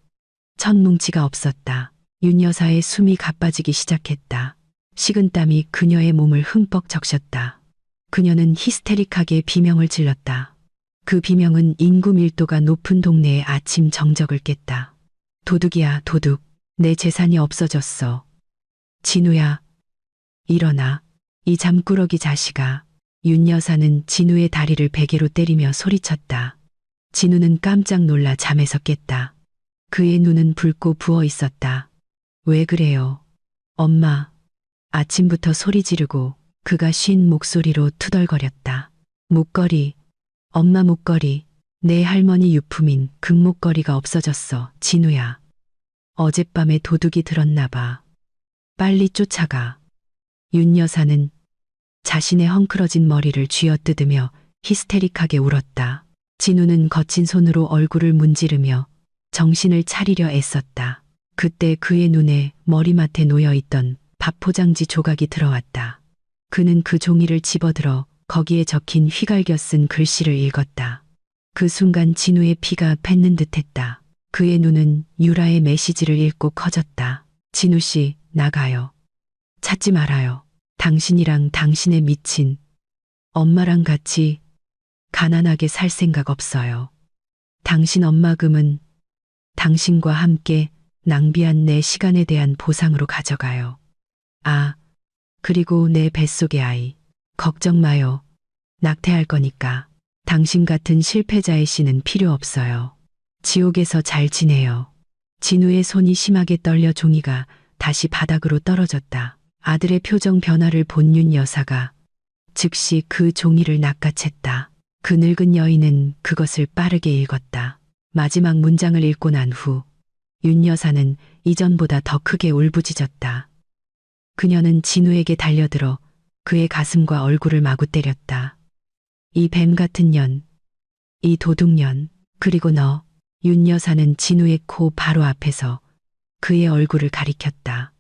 천뭉치가 없었다. 윤 여사의 숨이 가빠지기 시작했다. 식은땀이 그녀의 몸을 흠뻑 적셨다. 그녀는 히스테릭하게 비명을 질렀다. 그 비명은 인구 밀도가 높은 동네의 아침 정적을 깼다. 도둑이야, 도둑. 내 재산이 없어졌어. 진우야, 일어나. 이 잠꾸러기 자식아. 윤 여사는 진우의 다리를 베개로 때리며 소리쳤다. 진우는 깜짝 놀라 잠에서 깼다. 그의 눈은 붉고 부어 있었다. 왜 그래요? 엄마. 아침부터 소리 지르고 그가 쉰 목소리로 투덜거렸다. 목걸이. 엄마 목걸이. 내 할머니 유품인 금목걸이가 없어졌어. 진우야. 어젯밤에 도둑이 들었나 봐. 빨리 쫓아가. 윤 여사는 자신의 헝클어진 머리를 쥐어뜯으며 히스테릭하게 울었다. 진우는 거친 손으로 얼굴을 문지르며 정신을 차리려 애썼다. 그때 그의 눈에 머리맡에 놓여있던 밥 포장지 조각이 들어왔다. 그는 그 종이를 집어들어 거기에 적힌 휘갈겨 쓴 글씨를 읽었다. 그 순간 진우의 피가 뱉는 듯했다. 그의 눈은 유라의 메시지를 읽고 커졌다. 진우 씨, 나가요. 찾지 말아요. 당신이랑 당신의 미친 엄마랑 같이 가난하게 살 생각 없어요. 당신 엄마 금은 당신과 함께 낭비한 내 시간에 대한 보상으로 가져가요. 아, 그리고 내 뱃속의 아이. 걱정 마요. 낙태할 거니까. 당신 같은 실패자의 씨는 필요 없어요. 지옥에서 잘 지내요. 진우의 손이 심하게 떨려 종이가 다시 바닥으로 떨어졌다. 아들의 표정 변화를 본 윤 여사가 즉시 그 종이를 낚아챘다. 그 늙은 여인은 그것을 빠르게 읽었다. 마지막 문장을 읽고 난 후 윤 여사는 이전보다 더 크게 울부짖었다. 그녀는 진우에게 달려들어 그의 가슴과 얼굴을 마구 때렸다. 이 뱀 같은 년, 이 도둑년, 그리고 너. 윤 여사는 진우의 코 바로 앞에서 그의 얼굴을 가리켰다.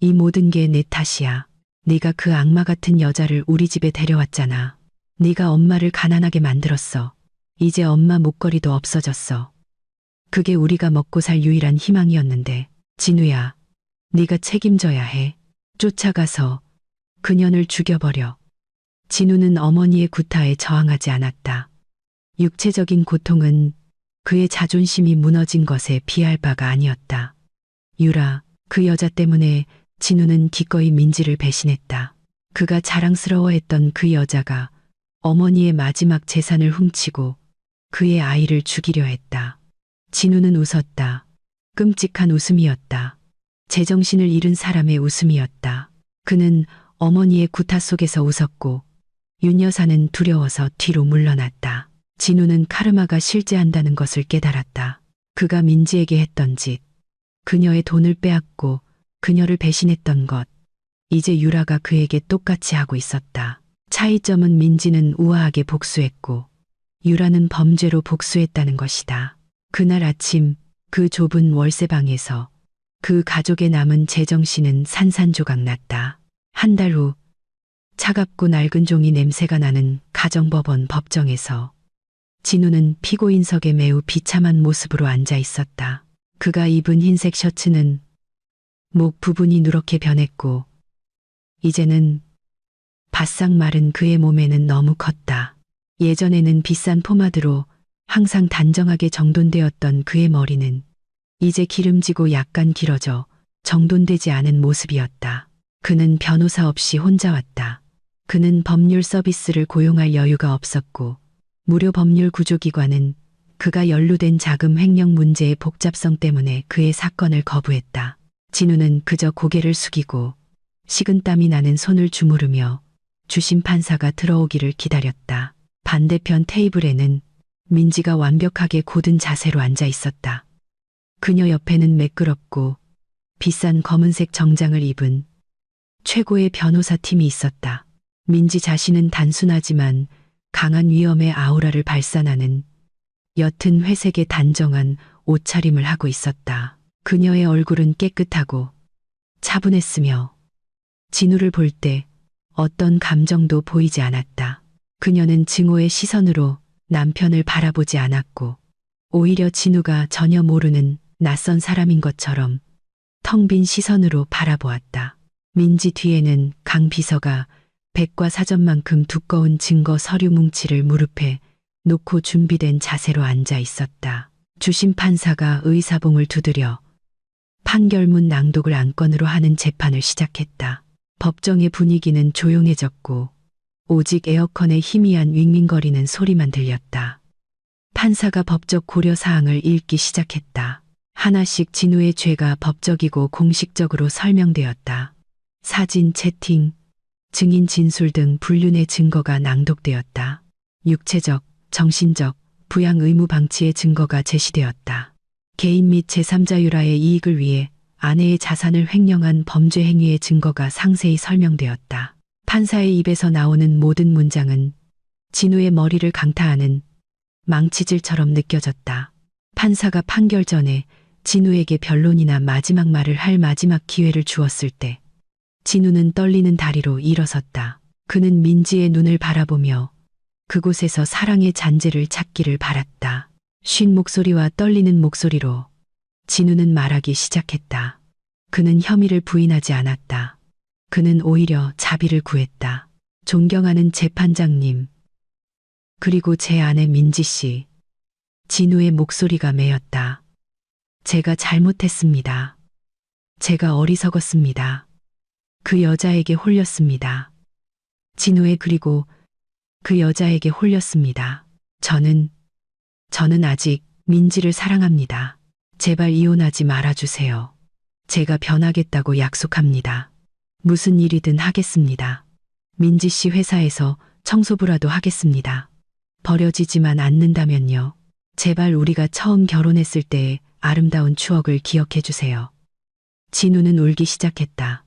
이 모든 게 내 탓이야. 네가 그 악마 같은 여자를 우리 집에 데려왔잖아. 네가 엄마를 가난하게 만들었어. 이제 엄마 목걸이도 없어졌어. 그게 우리가 먹고 살 유일한 희망이었는데. 진우야, 네가 책임져야 해. 쫓아가서 그년을 죽여버려. 진우는 어머니의 구타에 저항하지 않았다. 육체적인 고통은 그의 자존심이 무너진 것에 비할 바가 아니었다. 유라, 그 여자 때문에 진우는 기꺼이 민지를 배신했다. 그가 자랑스러워했던 그 여자가 어머니의 마지막 재산을 훔치고 그의 아이를 죽이려 했다. 진우는 웃었다. 끔찍한 웃음이었다. 제정신을 잃은 사람의 웃음이었다. 그는 어머니의 구타 속에서 웃었고 윤 여사는 두려워서 뒤로 물러났다. 진우는 카르마가 실제한다는 것을 깨달았다. 그가 민지에게 했던 짓, 그녀의 돈을 빼앗고 그녀를 배신했던 것, 이제 유라가 그에게 똑같이 하고 있었다. 차이점은 민지는 우아하게 복수했고 유라는 범죄로 복수했다는 것이다. 그날 아침 그 좁은 월세방에서 그 가족의 남은 제정신은 산산조각 났다. 한 달 후 차갑고 낡은 종이 냄새가 나는 가정법원 법정에서 진우는 피고인석에 매우 비참한 모습으로 앉아 있었다. 그가 입은 흰색 셔츠는 목 부분이 누렇게 변했고 이제는 바싹 마른 그의 몸에는 너무 컸다. 예전에는 비싼 포마드로 항상 단정하게 정돈되었던 그의 머리는 이제 기름지고 약간 길어져 정돈되지 않은 모습이었다. 그는 변호사 없이 혼자 왔다. 그는 법률 서비스를 고용할 여유가 없었고 무료 법률 구조기관은 그가 연루된 자금 횡령 문제의 복잡성 때문에 그의 사건을 거부했다. 진우는 그저 고개를 숙이고 식은땀이 나는 손을 주무르며 주심 판사가 들어오기를 기다렸다. 반대편 테이블에는 민지가 완벽하게 고든 자세로 앉아 있었다. 그녀 옆에는 매끄럽고 비싼 검은색 정장을 입은 최고의 변호사 팀이 있었다. 민지 자신은 단순하지만 강한 위엄의 아우라를 발산하는 옅은 회색의 단정한 옷차림을 하고 있었다. 그녀의 얼굴은 깨끗하고 차분했으며 진우를 볼 때 어떤 감정도 보이지 않았다. 그녀는 증오의 시선으로 남편을 바라보지 않았고 오히려 진우가 전혀 모르는 낯선 사람인 것처럼 텅 빈 시선으로 바라보았다. 민지 뒤에는 강 비서가 백과사전만큼 두꺼운 증거 서류 뭉치를 무릎에 놓고 준비된 자세로 앉아 있었다. 주심 판사가 의사봉을 두드려 판결문 낭독을 안건으로 하는 재판을 시작했다. 법정의 분위기는 조용해졌고 오직 에어컨의 희미한 윙윙거리는 소리만 들렸다. 판사가 법적 고려사항을 읽기 시작했다. 하나씩 진우의 죄가 법적이고 공식적으로 설명되었다. 사진, 채팅, 증인 진술 등 불륜의 증거가 낭독되었다. 육체적, 정신적, 부양 의무 방치의 증거가 제시되었다. 개인 및 제3자 유라의 이익을 위해 아내의 자산을 횡령한 범죄 행위의 증거가 상세히 설명되었다. 판사의 입에서 나오는 모든 문장은 진우의 머리를 강타하는 망치질처럼 느껴졌다. 판사가 판결 전에 진우에게 변론이나 마지막 말을 할 마지막 기회를 주었을 때 진우는 떨리는 다리로 일어섰다. 그는 민지의 눈을 바라보며 그곳에서 사랑의 잔재를 찾기를 바랐다. 쉰 목소리와 떨리는 목소리로 진우는 말하기 시작했다. 그는 혐의를 부인하지 않았다. 그는 오히려 자비를 구했다. 존경하는 재판장님, 그리고 제 아내 민지 씨. 진우의 목소리가 메었다. 제가 잘못했습니다. 제가 어리석었습니다. 그 여자에게 홀렸습니다. 진우의 그리고 그 여자에게 홀렸습니다. 저는 아직 민지를 사랑합니다. 제발 이혼하지 말아주세요. 제가 변하겠다고 약속합니다. 무슨 일이든 하겠습니다. 민지 씨 회사에서 청소부라도 하겠습니다. 버려지지만 않는다면요. 제발 우리가 처음 결혼했을 때의 아름다운 추억을 기억해 주세요. 진우는 울기 시작했다.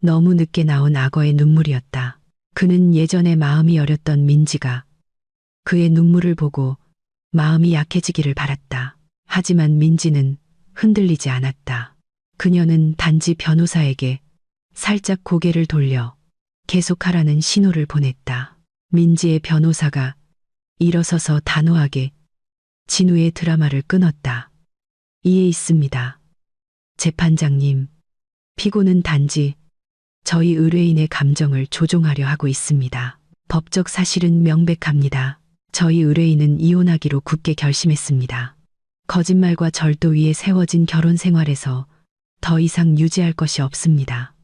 너무 늦게 나온 악어의 눈물이었다. 그는 예전에 마음이 여렸던 민지가 그의 눈물을 보고 마음이 약해지기를 바랐다. 하지만 민지는 흔들리지 않았다. 그녀는 단지 변호사에게 살짝 고개를 돌려 계속하라는 신호를 보냈다. 민지의 변호사가 일어서서 단호하게 진우의 드라마를 끊었다. 이해 있습니다. 재판장님, 피고는 단지 저희 의뢰인의 감정을 조종하려 하고 있습니다. 법적 사실은 명백합니다. 저희 의뢰인은 이혼하기로 굳게 결심했습니다. 거짓말과 절도 위에 세워진 결혼 생활에서 더 이상 유지할 것이 없습니다.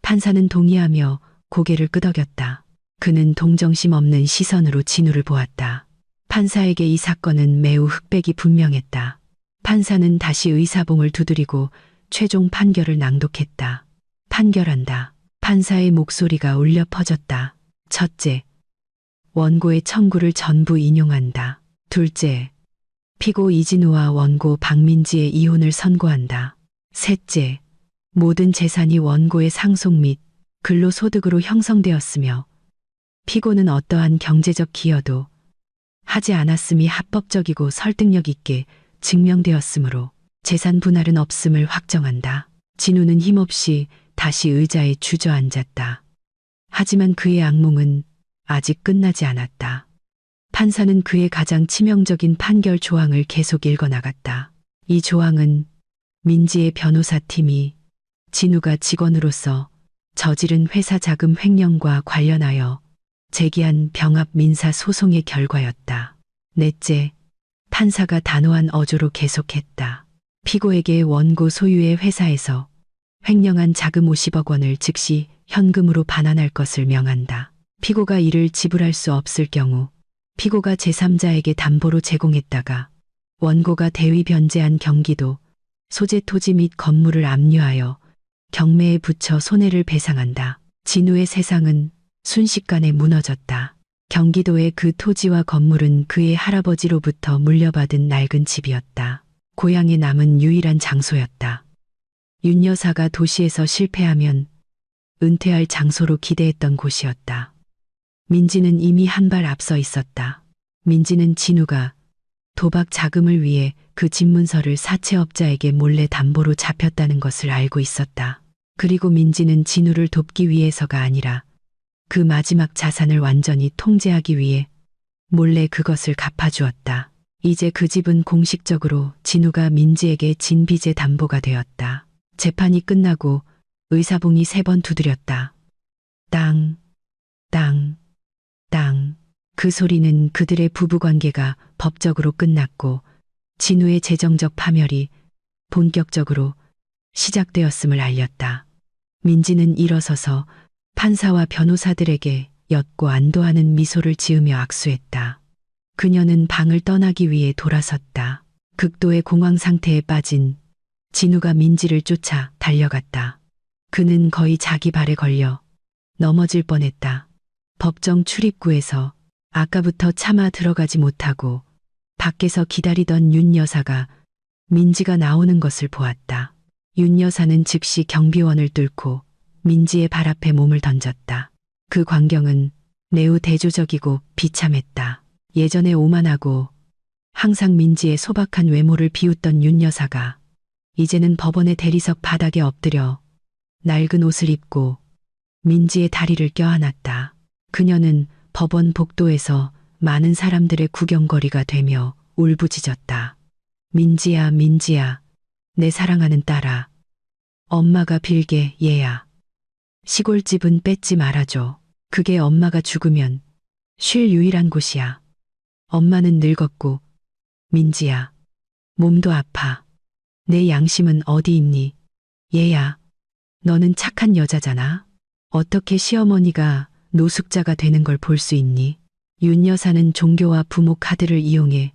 판사는 동의하며 고개를 끄덕였다. 그는 동정심 없는 시선으로 진우를 보았다. 판사에게 이 사건은 매우 흑백이 분명했다. 판사는 다시 의사봉을 두드리고 최종 판결을 낭독했다. 판결한다. 판사의 목소리가 울려 퍼졌다. 첫째, 원고의 청구를 전부 인용한다. 둘째, 피고 이진우와 원고 박민지의 이혼을 선고한다. 셋째, 모든 재산이 원고의 상속 및 근로소득으로 형성되었으며 피고는 어떠한 경제적 기여도 하지 않았음이 합법적이고 설득력 있게 증명되었으므로 재산 분할은 없음을 확정한다. 진우는 힘없이 다시 의자에 주저앉았다. 하지만 그의 악몽은 아직 끝나지 않았다. 판사는 그의 가장 치명적인 판결 조항을 계속 읽어나갔다. 이 조항은 민지의 변호사팀이 진우가 직원으로서 저지른 회사 자금 횡령과 관련하여 제기한 병합 민사 소송의 결과였다. 넷째, 판사가 단호한 어조로 계속했다. 피고에게 원고 소유의 회사에서 횡령한 자금 50억 원을 즉시 현금으로 반환할 것을 명한다. 피고가 이를 지불할 수 없을 경우 피고가 제3자에게 담보로 제공했다가 원고가 대위 변제한 경기도, 소재 토지 및 건물을 압류하여 경매에 붙여 손해를 배상한다. 진우의 세상은 순식간에 무너졌다. 경기도의 그 토지와 건물은 그의 할아버지로부터 물려받은 낡은 집이었다. 고향에 남은 유일한 장소였다. 윤 여사가 도시에서 실패하면 은퇴할 장소로 기대했던 곳이었다. 민지는 이미 한 발 앞서 있었다. 민지는 진우가 도박 자금을 위해 그 집문서를 사채업자에게 몰래 담보로 잡혔다는 것을 알고 있었다. 그리고 민지는 진우를 돕기 위해서가 아니라 그 마지막 자산을 완전히 통제하기 위해 몰래 그것을 갚아주었다. 이제 그 집은 공식적으로 진우가 민지에게 진 빚의 담보가 되었다. 재판이 끝나고 의사봉이 3번 두드렸다. 땅, 땅, 땅. 그 소리는 그들의 부부관계가 법적으로 끝났고 진우의 재정적 파멸이 본격적으로 시작되었음을 알렸다. 민지는 일어서서 판사와 변호사들에게 옅고 안도하는 미소를 지으며 악수했다. 그녀는 방을 떠나기 위해 돌아섰다. 극도의 공황 상태에 빠진 진우가 민지를 쫓아 달려갔다. 그는 거의 자기 발에 걸려 넘어질 뻔했다. 법정 출입구에서 아까부터 차마 들어가지 못하고 밖에서 기다리던 윤 여사가 민지가 나오는 것을 보았다. 윤 여사는 즉시 경비원을 뚫고 민지의 발 앞에 몸을 던졌다. 그 광경은 매우 대조적이고 비참했다. 예전에 오만하고 항상 민지의 소박한 외모를 비웃던 윤 여사가 이제는 법원의 대리석 바닥에 엎드려 낡은 옷을 입고 민지의 다리를 껴안았다. 그녀는 법원 복도에서 많은 사람들의 구경거리가 되며 울부짖었다. 민지야, 민지야, 내 사랑하는 딸아. 엄마가 빌게 얘야. 시골집은 뺏지 말아줘. 그게 엄마가 죽으면 쉴 유일한 곳이야. 엄마는 늙었고 민지야, 몸도 아파. 내 양심은 어디 있니? 얘야, 너는 착한 여자잖아. 어떻게 시어머니가 노숙자가 되는 걸 볼 수 있니? 윤 여사는 종교와 부모 카드를 이용해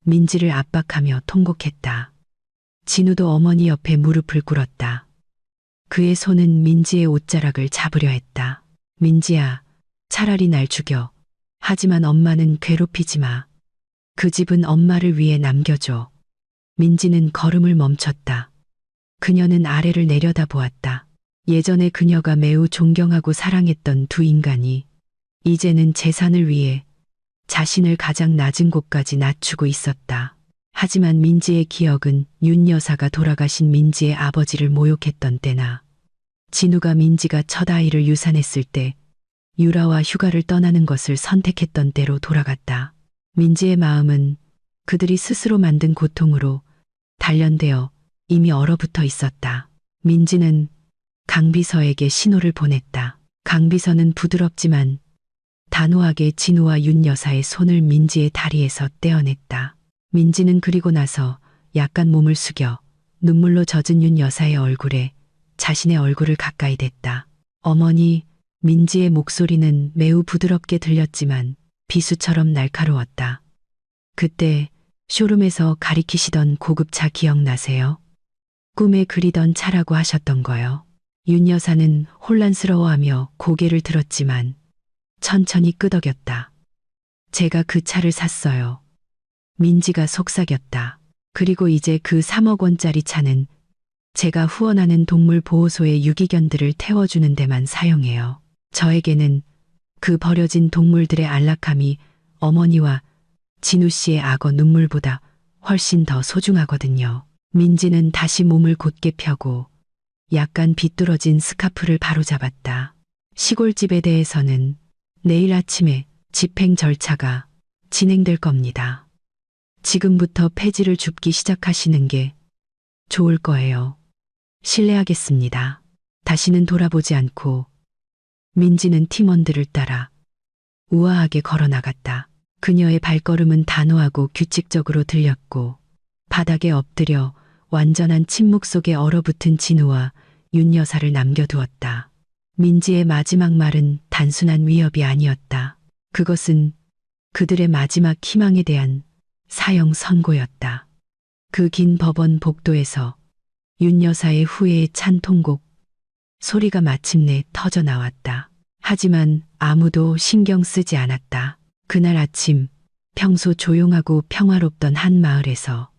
민지를 압박하며 통곡했다. 진우도 어머니 옆에 무릎을 꿇었다. 그의 손은 민지의 옷자락을 잡으려 했다. 민지야, 차라리 날 죽여. 하지만 엄마는 괴롭히지 마. 그 집은 엄마를 위해 남겨줘. 민지는 걸음을 멈췄다. 그녀는 아래를 내려다보았다. 예전에 그녀가 매우 존경하고 사랑했던 두 인간이 이제는 재산을 위해 자신을 가장 낮은 곳까지 낮추고 있었다. 하지만 민지의 기억은 윤 여사가 돌아가신 민지의 아버지를 모욕했던 때나 진우가 민지가 첫 아이를 유산했을 때 유라와 휴가를 떠나는 것을 선택했던 때로 돌아갔다. 민지의 마음은 그들이 스스로 만든 고통으로 단련되어 이미 얼어붙어 있었다. 민지는 강비서에게 신호를 보냈다. 강비서는 부드럽지만 단호하게 진우와 윤 여사의 손을 민지의 다리에서 떼어냈다. 민지는 그리고 나서 약간 몸을 숙여 눈물로 젖은 윤 여사의 얼굴에 자신의 얼굴을 가까이 댔다. 어머니, 민지의 목소리는 매우 부드럽게 들렸지만 비수처럼 날카로웠다. 그때 쇼룸에서 가리키시던 고급차 기억나세요? 꿈에 그리던 차라고 하셨던 거요. 윤 여사는 혼란스러워하며 고개를 들었지만 천천히 끄덕였다. 제가 그 차를 샀어요. 민지가 속삭였다. 그리고 이제 그 3억 원짜리 차는 제가 후원하는 동물 보호소의 유기견들을 태워주는 데만 사용해요. 저에게는 그 버려진 동물들의 안락함이 어머니와 진우 씨의 악어 눈물보다 훨씬 더 소중하거든요. 민지는 다시 몸을 곧게 펴고 약간 비뚤어진 스카프를 바로잡았다. 시골집에 대해서는 내일 아침에 집행 절차가 진행될 겁니다. 지금부터 폐지를 줍기 시작하시는 게 좋을 거예요. 실례하겠습니다. 다시는 돌아보지 않고 민지는 팀원들을 따라 우아하게 걸어 나갔다. 그녀의 발걸음은 단호하고 규칙적으로 들렸고 바닥에 엎드려 완전한 침묵 속에 얼어붙은 진우와 윤 여사를 남겨두었다. 민지의 마지막 말은 단순한 위협이 아니었다. 그것은 그들의 마지막 희망에 대한 사형 선고였다. 그 긴 법원 복도에서 윤 여사의 후회에 찬 통곡, 소리가 마침내 터져 나왔다. 하지만 아무도 신경 쓰지 않았다. 그날 아침 평소 조용하고 평화롭던 한 마을에서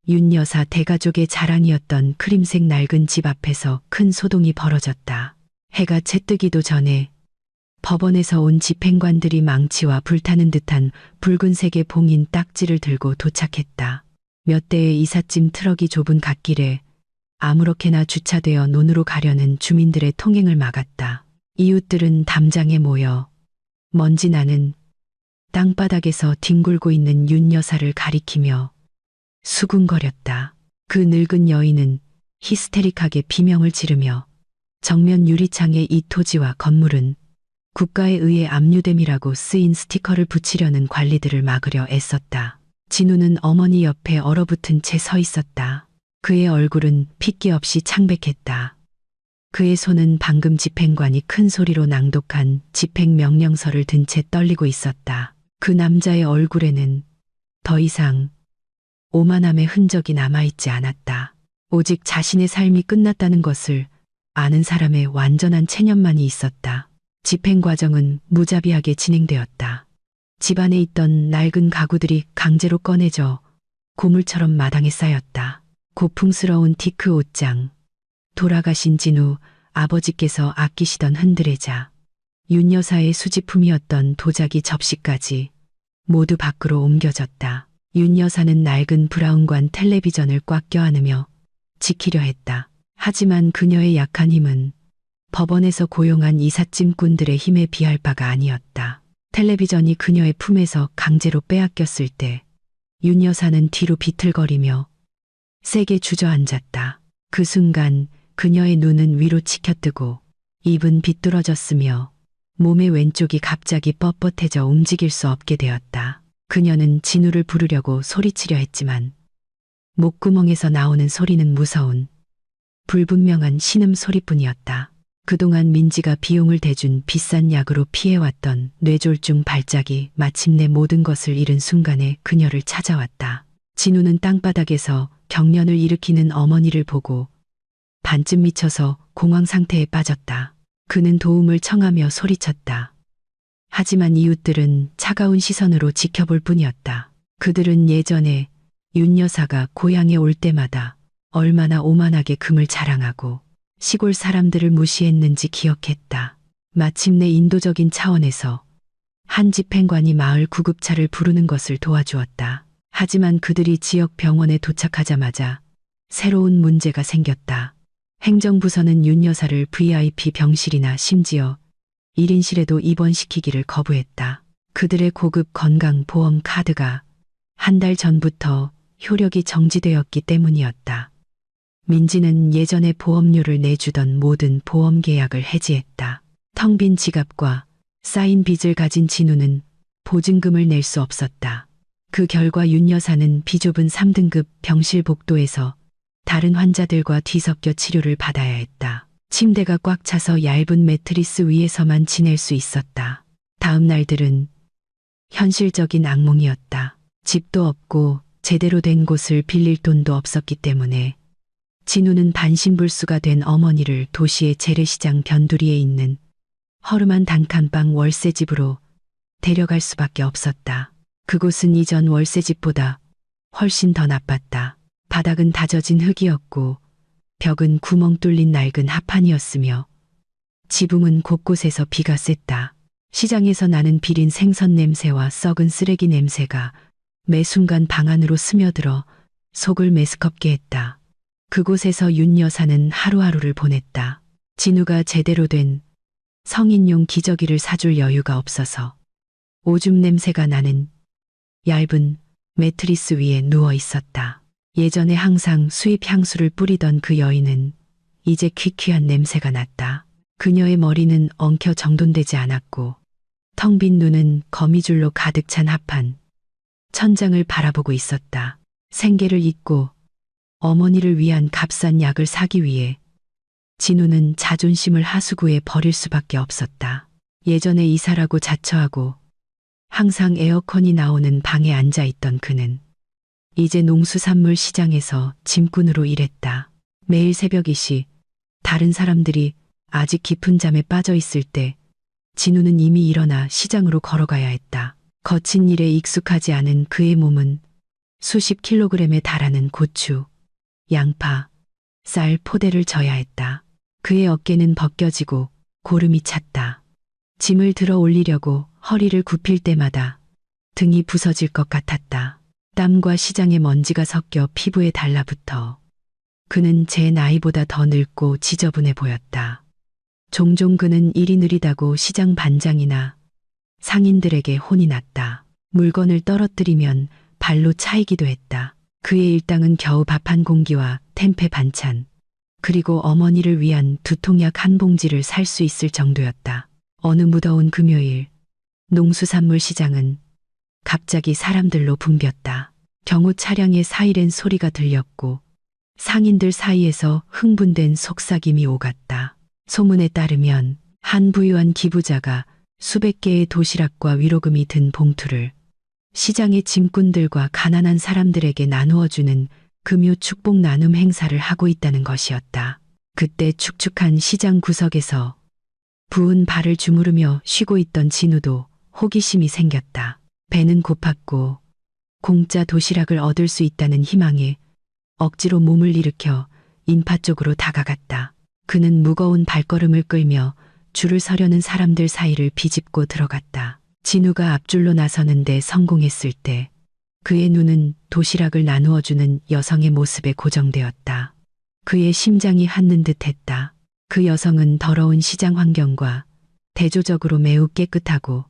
윤 여사 대가족의 자랑이었던 크림색 낡은 집 앞에서 큰 소동이 벌어졌다. 해가 채뜨기도 전에 법원에서 온 집행관들이 망치와 불타는 듯한 붉은색의 봉인 딱지를 들고 도착했다. 몇 대의 이삿짐 트럭이 좁은 갓길에 아무렇게나 주차되어 논으로 가려는 주민들의 통행을 막았다. 이웃들은 담장에 모여 먼지 나는 땅바닥에서 뒹굴고 있는 윤 여사를 가리키며 수군거렸다. 그 늙은 여인은 히스테릭하게 비명을 지르며 정면 유리창에 이 토지와 건물은 국가에 의해 압류됨이라고 쓰인 스티커를 붙이려는 관리들을 막으려 애썼다. 진우는 어머니 옆에 얼어붙은 채 서 있었다. 그의 얼굴은 핏기 없이 창백했다. 그의 손은 방금 집행관이 큰 소리로 낭독한 집행명령서를 든 채 떨리고 있었다. 그 남자의 얼굴에는 더 이상 오만함의 흔적이 남아있지 않았다. 오직 자신의 삶이 끝났다는 것을 아는 사람의 완전한 체념만이 있었다. 집행 과정은 무자비하게 진행되었다. 집안에 있던 낡은 가구들이 강제로 꺼내져 고물처럼 마당에 쌓였다. 고풍스러운 티크 옷장, 돌아가신 진우 아버지께서 아끼시던 흔들의자, 윤 여사의 수집품이었던 도자기 접시까지 모두 밖으로 옮겨졌다. 윤 여사는 낡은 브라운관 텔레비전을 꽉 껴안으며 지키려 했다. 하지만 그녀의 약한 힘은 법원에서 고용한 이삿짐꾼들의 힘에 비할 바가 아니었다. 텔레비전이 그녀의 품에서 강제로 빼앗겼을 때 윤 여사는 뒤로 비틀거리며 세게 주저앉았다. 그 순간 그녀의 눈은 위로 치켜뜨고 입은 비뚤어졌으며 몸의 왼쪽이 갑자기 뻣뻣해져 움직일 수 없게 되었다. 그녀는 진우를 부르려고 소리치려 했지만 목구멍에서 나오는 소리는 무서운 불분명한 신음 소리뿐이었다. 그동안 민지가 비용을 대준 비싼 약으로 피해왔던 뇌졸중 발작이 마침내 모든 것을 잃은 순간에 그녀를 찾아왔다. 진우는 땅바닥에서 경련을 일으키는 어머니를 보고 반쯤 미쳐서 공황 상태에 빠졌다. 그는 도움을 청하며 소리쳤다. 하지만 이웃들은 차가운 시선으로 지켜볼 뿐이었다. 그들은 예전에 윤 여사가 고향에 올 때마다 얼마나 오만하게 금을 자랑하고 시골 사람들을 무시했는지 기억했다. 마침내 인도적인 차원에서 한 집행관이 마을 구급차를 부르는 것을 도와주었다. 하지만 그들이 지역 병원에 도착하자마자 새로운 문제가 생겼다. 행정부서는 윤 여사를 VIP 병실이나 심지어 1인실에도 입원시키기를 거부했다. 그들의 고급 건강보험 카드가 한 달 전부터 효력이 정지되었기 때문이었다. 민지는 예전에 보험료를 내주던 모든 보험 계약을 해지했다. 텅 빈 지갑과 쌓인 빚을 가진 진우는 보증금을 낼 수 없었다. 그 결과 윤 여사는 비좁은 3등급 병실 복도에서 다른 환자들과 뒤섞여 치료를 받아야 했다. 침대가 꽉 차서 얇은 매트리스 위에서만 지낼 수 있었다. 다음 날들은 현실적인 악몽이었다. 집도 없고 제대로 된 곳을 빌릴 돈도 없었기 때문에 진우는 반신불수가 된 어머니를 도시의 재래시장 변두리에 있는 허름한 단칸방 월세집으로 데려갈 수밖에 없었다. 그곳은 이전 월세집보다 훨씬 더 나빴다. 바닥은 다져진 흙이었고 벽은 구멍 뚫린 낡은 합판이었으며 지붕은 곳곳에서 비가 샜다. 시장에서 나는 비린 생선 냄새와 썩은 쓰레기 냄새가 매 순간 방 안으로 스며들어 속을 메스껍게 했다. 그곳에서 윤 여사는 하루하루를 보냈다. 진우가 제대로 된 성인용 기저귀를 사줄 여유가 없어서 오줌 냄새가 나는 얇은 매트리스 위에 누워 있었다. 예전에 항상 수입 향수를 뿌리던 그 여인은 이제 퀴퀴한 냄새가 났다. 그녀의 머리는 엉켜 정돈되지 않았고 텅 빈 눈은 거미줄로 가득 찬 합판, 천장을 바라보고 있었다. 생계를 잇고 어머니를 위한 값싼 약을 사기 위해 진우는 자존심을 하수구에 버릴 수밖에 없었다. 예전에 이사라고 자처하고 항상 에어컨이 나오는 방에 앉아 있던 그는 이제 농수산물 시장에서 짐꾼으로 일했다. 매일 새벽 2시 다른 사람들이 아직 깊은 잠에 빠져 있을 때 진우는 이미 일어나 시장으로 걸어가야 했다. 거친 일에 익숙하지 않은 그의 몸은 수십 킬로그램에 달하는 고추, 양파, 쌀, 포대를 져야 했다. 그의 어깨는 벗겨지고 고름이 찼다. 짐을 들어 올리려고 허리를 굽힐 때마다 등이 부서질 것 같았다. 땀과 시장의 먼지가 섞여 피부에 달라붙어 그는 제 나이보다 더 늙고 지저분해 보였다. 종종 그는 일이 느리다고 시장 반장이나 상인들에게 혼이 났다. 물건을 떨어뜨리면 발로 차이기도 했다. 그의 일당은 겨우 밥 한 공기와 템페 반찬, 그리고 어머니를 위한 두통약 한 봉지를 살 수 있을 정도였다. 어느 무더운 금요일, 농수산물 시장은 갑자기 사람들로 붐볐다. 경호 차량의 사이렌 소리가 들렸고 상인들 사이에서 흥분된 속삭임이 오갔다. 소문에 따르면 한 부유한 기부자가 수백 개의 도시락과 위로금이 든 봉투를 시장의 짐꾼들과 가난한 사람들에게 나누어주는 금요 축복 나눔 행사를 하고 있다는 것이었다. 그때 축축한 시장 구석에서 부은 발을 주무르며 쉬고 있던 진우도 호기심이 생겼다. 배는 고팠고 공짜 도시락을 얻을 수 있다는 희망에 억지로 몸을 일으켜 인파 쪽으로 다가갔다. 그는 무거운 발걸음을 끌며 줄을 서려는 사람들 사이를 비집고 들어갔다. 진우가 앞줄로 나서는데 성공했을 때 그의 눈은 도시락을 나누어주는 여성의 모습에 고정되었다. 그의 심장이 한는 듯했다. 그 여성은 더러운 시장 환경과 대조적으로 매우 깨끗하고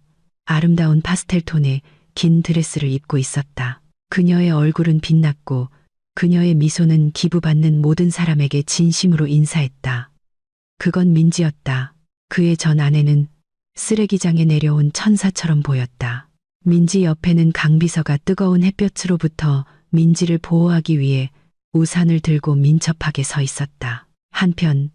아름다운 파스텔 톤의 긴 드레스를 입고 있었다. 그녀의 얼굴은 빛났고 그녀의 미소는 기부받는 모든 사람에게 진심으로 인사했다. 그건 민지였다. 그의 전 아내는 쓰레기장에 내려온 천사처럼 보였다. 민지 옆에는 강비서가 뜨거운 햇볕으로부터 민지를 보호하기 위해 우산을 들고 민첩하게 서 있었다. 한편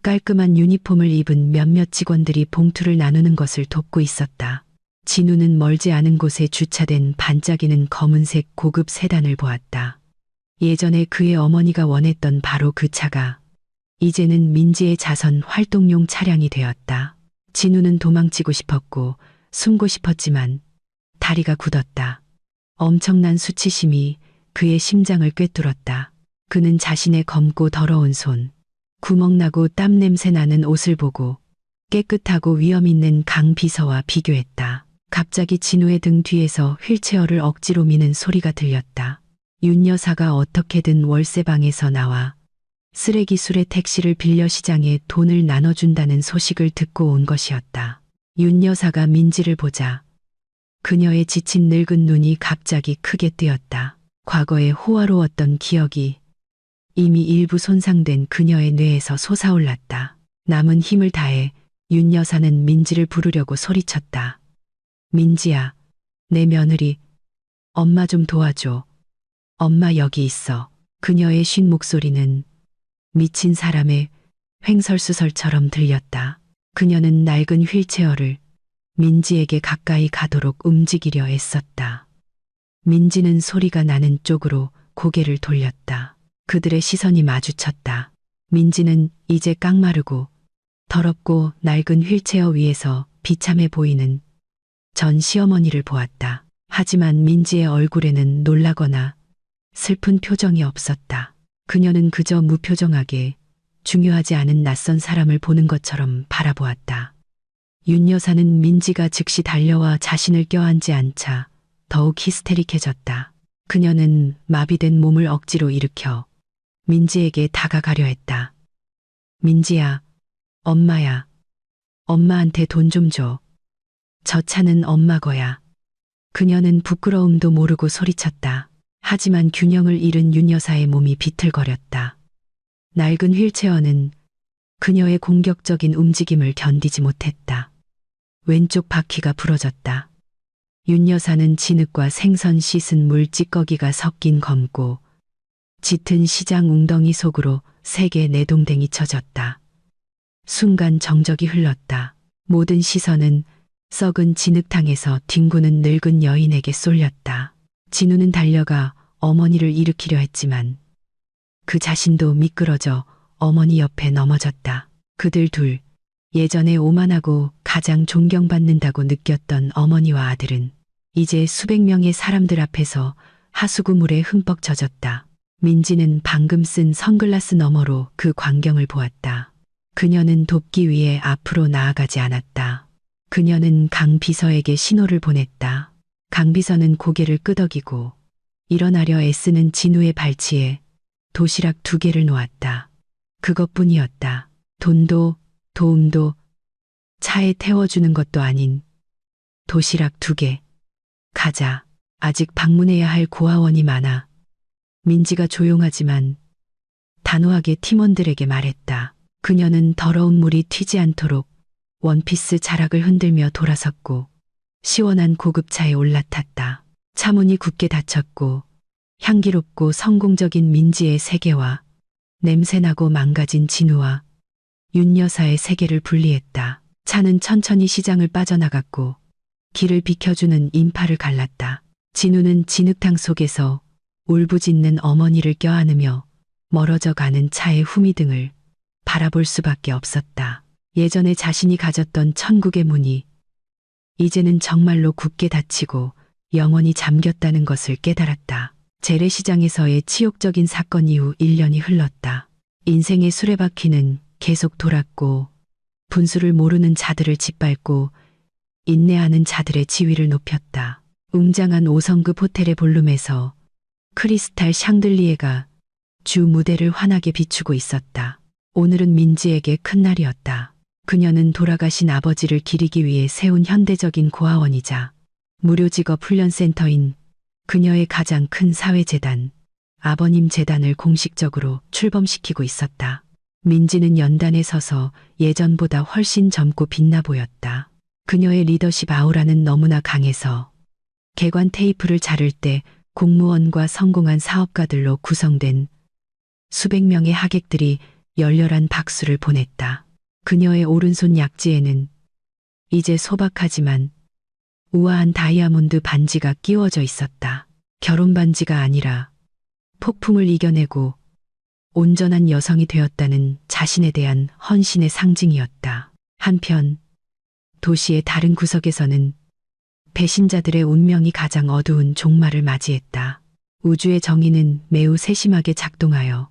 깔끔한 유니폼을 입은 몇몇 직원들이 봉투를 나누는 것을 돕고 있었다. 진우는 멀지 않은 곳에 주차된 반짝이는 검은색 고급 세단을 보았다. 예전에 그의 어머니가 원했던 바로 그 차가 이제는 민지의 자선 활동용 차량이 되었다. 진우는 도망치고 싶었고 숨고 싶었지만 다리가 굳었다. 엄청난 수치심이 그의 심장을 꿰뚫었다. 그는 자신의 검고 더러운 손, 구멍나고 땀 냄새 나는 옷을 보고 깨끗하고 위험 있는 강 비서와 비교했다. 갑자기 진우의 등 뒤에서 휠체어를 억지로 미는 소리가 들렸다. 윤 여사가 어떻게든 월세방에서 나와 쓰레기수레 택시를 빌려 시장에 돈을 나눠준다는 소식을 듣고 온 것이었다. 윤 여사가 민지를 보자 그녀의 지친 늙은 눈이 갑자기 크게 뜨였다. 과거의 호화로웠던 기억이 이미 일부 손상된 그녀의 뇌에서 솟아올랐다. 남은 힘을 다해 윤 여사는 민지를 부르려고 소리쳤다. 민지야, 내 며느리, 엄마 좀 도와줘. 엄마 여기 있어. 그녀의 쉰 목소리는 미친 사람의 횡설수설처럼 들렸다. 그녀는 낡은 휠체어를 민지에게 가까이 가도록 움직이려 애썼다. 민지는 소리가 나는 쪽으로 고개를 돌렸다. 그들의 시선이 마주쳤다. 민지는 이제 깡마르고 더럽고 낡은 휠체어 위에서 비참해 보이는 전 시어머니를 보았다. 하지만 민지의 얼굴에는 놀라거나 슬픈 표정이 없었다. 그녀는 그저 무표정하게 중요하지 않은 낯선 사람을 보는 것처럼 바라보았다. 윤 여사는 민지가 즉시 달려와 자신을 껴안지 않자 더욱 히스테릭해졌다. 그녀는 마비된 몸을 억지로 일으켜 민지에게 다가가려 했다. 민지야, 엄마야. 엄마한테 돈 좀 줘. 저 차는 엄마 거야. 그녀는 부끄러움도 모르고 소리쳤다. 하지만 균형을 잃은 윤 여사의 몸이 비틀거렸다. 낡은 휠체어는 그녀의 공격적인 움직임을 견디지 못했다. 왼쪽 바퀴가 부러졌다. 윤 여사는 진흙과 생선 씻은 물 찌꺼기가 섞인 검고 짙은 시장 웅덩이 속으로 세게 내동댕이 쳐졌다. 순간 정적이 흘렀다. 모든 시선은 썩은 진흙탕에서 뒹구는 늙은 여인에게 쏠렸다. 진우는 달려가 어머니를 일으키려 했지만 그 자신도 미끄러져 어머니 옆에 넘어졌다. 그들 둘, 예전에 오만하고 가장 존경받는다고 느꼈던 어머니와 아들은 이제 수백 명의 사람들 앞에서 하수구물에 흠뻑 젖었다. 민지는 방금 쓴 선글라스 너머로 그 광경을 보았다. 그녀는 돕기 위해 앞으로 나아가지 않았다. 그녀는 강 비서에게 신호를 보냈다. 강 비서는 고개를 끄덕이고 일어나려 애쓰는 진우의 발치에 도시락 2개를 놓았다. 그것뿐이었다. 돈도 도움도 차에 태워주는 것도 아닌 도시락 2개. 가자. 아직 방문해야 할 고아원이 많아. 민지가 조용하지만 단호하게 팀원들에게 말했다. 그녀는 더러운 물이 튀지 않도록 원피스 자락을 흔들며 돌아섰고 시원한 고급차에 올라탔다. 차문이 굳게 닫혔고 향기롭고 성공적인 민지의 세계와 냄새나고 망가진 진우와 윤 여사의 세계를 분리했다. 차는 천천히 시장을 빠져나갔고 길을 비켜주는 인파를 갈랐다. 진우는 진흙탕 속에서 울부짖는 어머니를 껴안으며 멀어져 가는 차의 후미등을 바라볼 수밖에 없었다. 예전에 자신이 가졌던 천국의 문이 이제는 정말로 굳게 닫히고 영원히 잠겼다는 것을 깨달았다. 재래시장에서의 치욕적인 사건 이후 1년이 흘렀다. 인생의 수레바퀴는 계속 돌았고 분수를 모르는 자들을 짓밟고 인내하는 자들의 지위를 높였다. 웅장한 5성급 호텔의 볼룸에서 크리스탈 샹들리에가 주 무대를 환하게 비추고 있었다. 오늘은 민지에게 큰 날이었다. 그녀는 돌아가신 아버지를 기리기 위해 세운 현대적인 고아원이자 무료 직업 훈련센터인 그녀의 가장 큰 사회재단, 아버님 재단을 공식적으로 출범시키고 있었다. 민지는 연단에 서서 예전보다 훨씬 젊고 빛나 보였다. 그녀의 리더십 아우라는 너무나 강해서 개관 테이프를 자를 때 공무원과 성공한 사업가들로 구성된 수백 명의 하객들이 열렬한 박수를 보냈다. 그녀의 오른손 약지에는 이제 소박하지만 우아한 다이아몬드 반지가 끼워져 있었다. 결혼 반지가 아니라 폭풍을 이겨내고 온전한 여성이 되었다는 자신에 대한 헌신의 상징이었다. 한편 도시의 다른 구석에서는 배신자들의 운명이 가장 어두운 종말을 맞이했다. 우주의 정의는 매우 세심하게 작동하여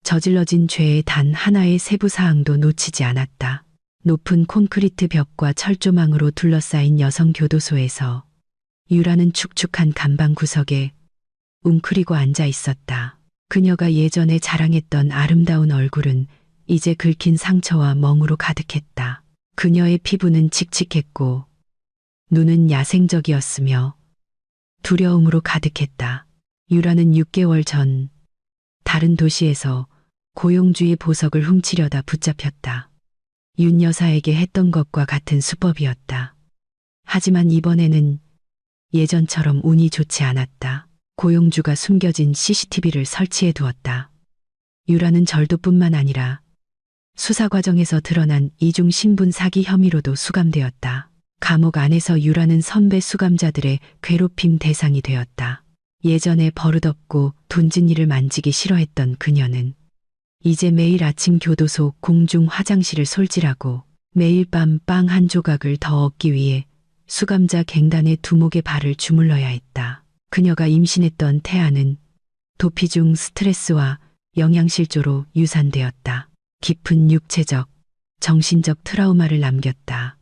저질러진 죄의 단 하나의 세부 사항도 놓치지 않았다. 높은 콘크리트 벽과 철조망으로 둘러싸인 여성 교도소에서 유라는 축축한 간방 구석에 웅크리고 앉아 있었다. 그녀가 예전에 자랑했던 아름다운 얼굴은 이제 긁힌 상처와 멍으로 가득했다. 그녀의 피부는 칙칙했고 눈은 야생적이었으며 두려움으로 가득했다. 유라는 6개월 전 다른 도시에서 고용주의 보석을 훔치려다 붙잡혔다. 윤 여사에게 했던 것과 같은 수법이었다. 하지만 이번에는 예전처럼 운이 좋지 않았다. 고용주가 숨겨진 CCTV를 설치해 두었다. 유라는 절도뿐만 아니라 수사 과정에서 드러난 이중 신분 사기 혐의로도 수감되었다. 감옥 안에서 유라는 선배 수감자들의 괴롭힘 대상이 되었다. 예전에 버릇없고 돈진 일을 만지기 싫어했던 그녀는 이제 매일 아침 교도소 공중 화장실을 솔질하고 매일 밤 빵 한 조각을 더 얻기 위해 수감자 갱단의 두목의 발을 주물러야 했다. 그녀가 임신했던 태아는 도피 중 스트레스와 영양실조로 유산되었다. 깊은 육체적, 정신적 트라우마를 남겼다.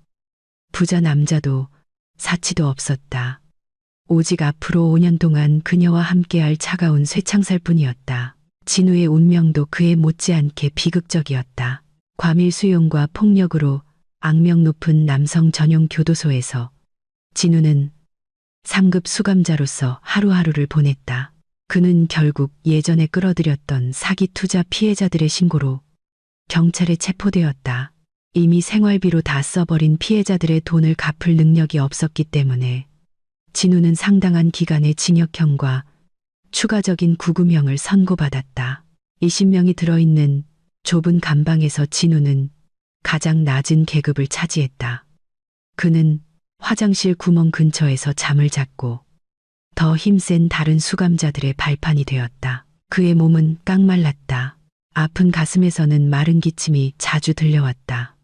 부자 남자도 사치도 없었다. 오직 앞으로 5년 동안 그녀와 함께할 차가운 쇠창살뿐이었다. 진우의 운명도 그에 못지않게 비극적이었다. 과밀 수용과 폭력으로 악명 높은 남성 전용 교도소에서 진우는 3급 수감자로서 하루하루를 보냈다. 그는 결국 예전에 끌어들였던 사기 투자 피해자들의 신고로 경찰에 체포되었다. 이미 생활비로 다 써버린 피해자들의 돈을 갚을 능력이 없었기 때문에 진우는 상당한 기간의 징역형과 추가적인 구금형을 선고받았다. 20명이 들어있는 좁은 감방에서 진우는 가장 낮은 계급을 차지했다. 그는 화장실 구멍 근처에서 잠을 잤고 더 힘센 다른 수감자들의 발판이 되었다. 그의 몸은 깡말랐다. 아픈 가슴에서는 마른 기침이 자주 들려왔다.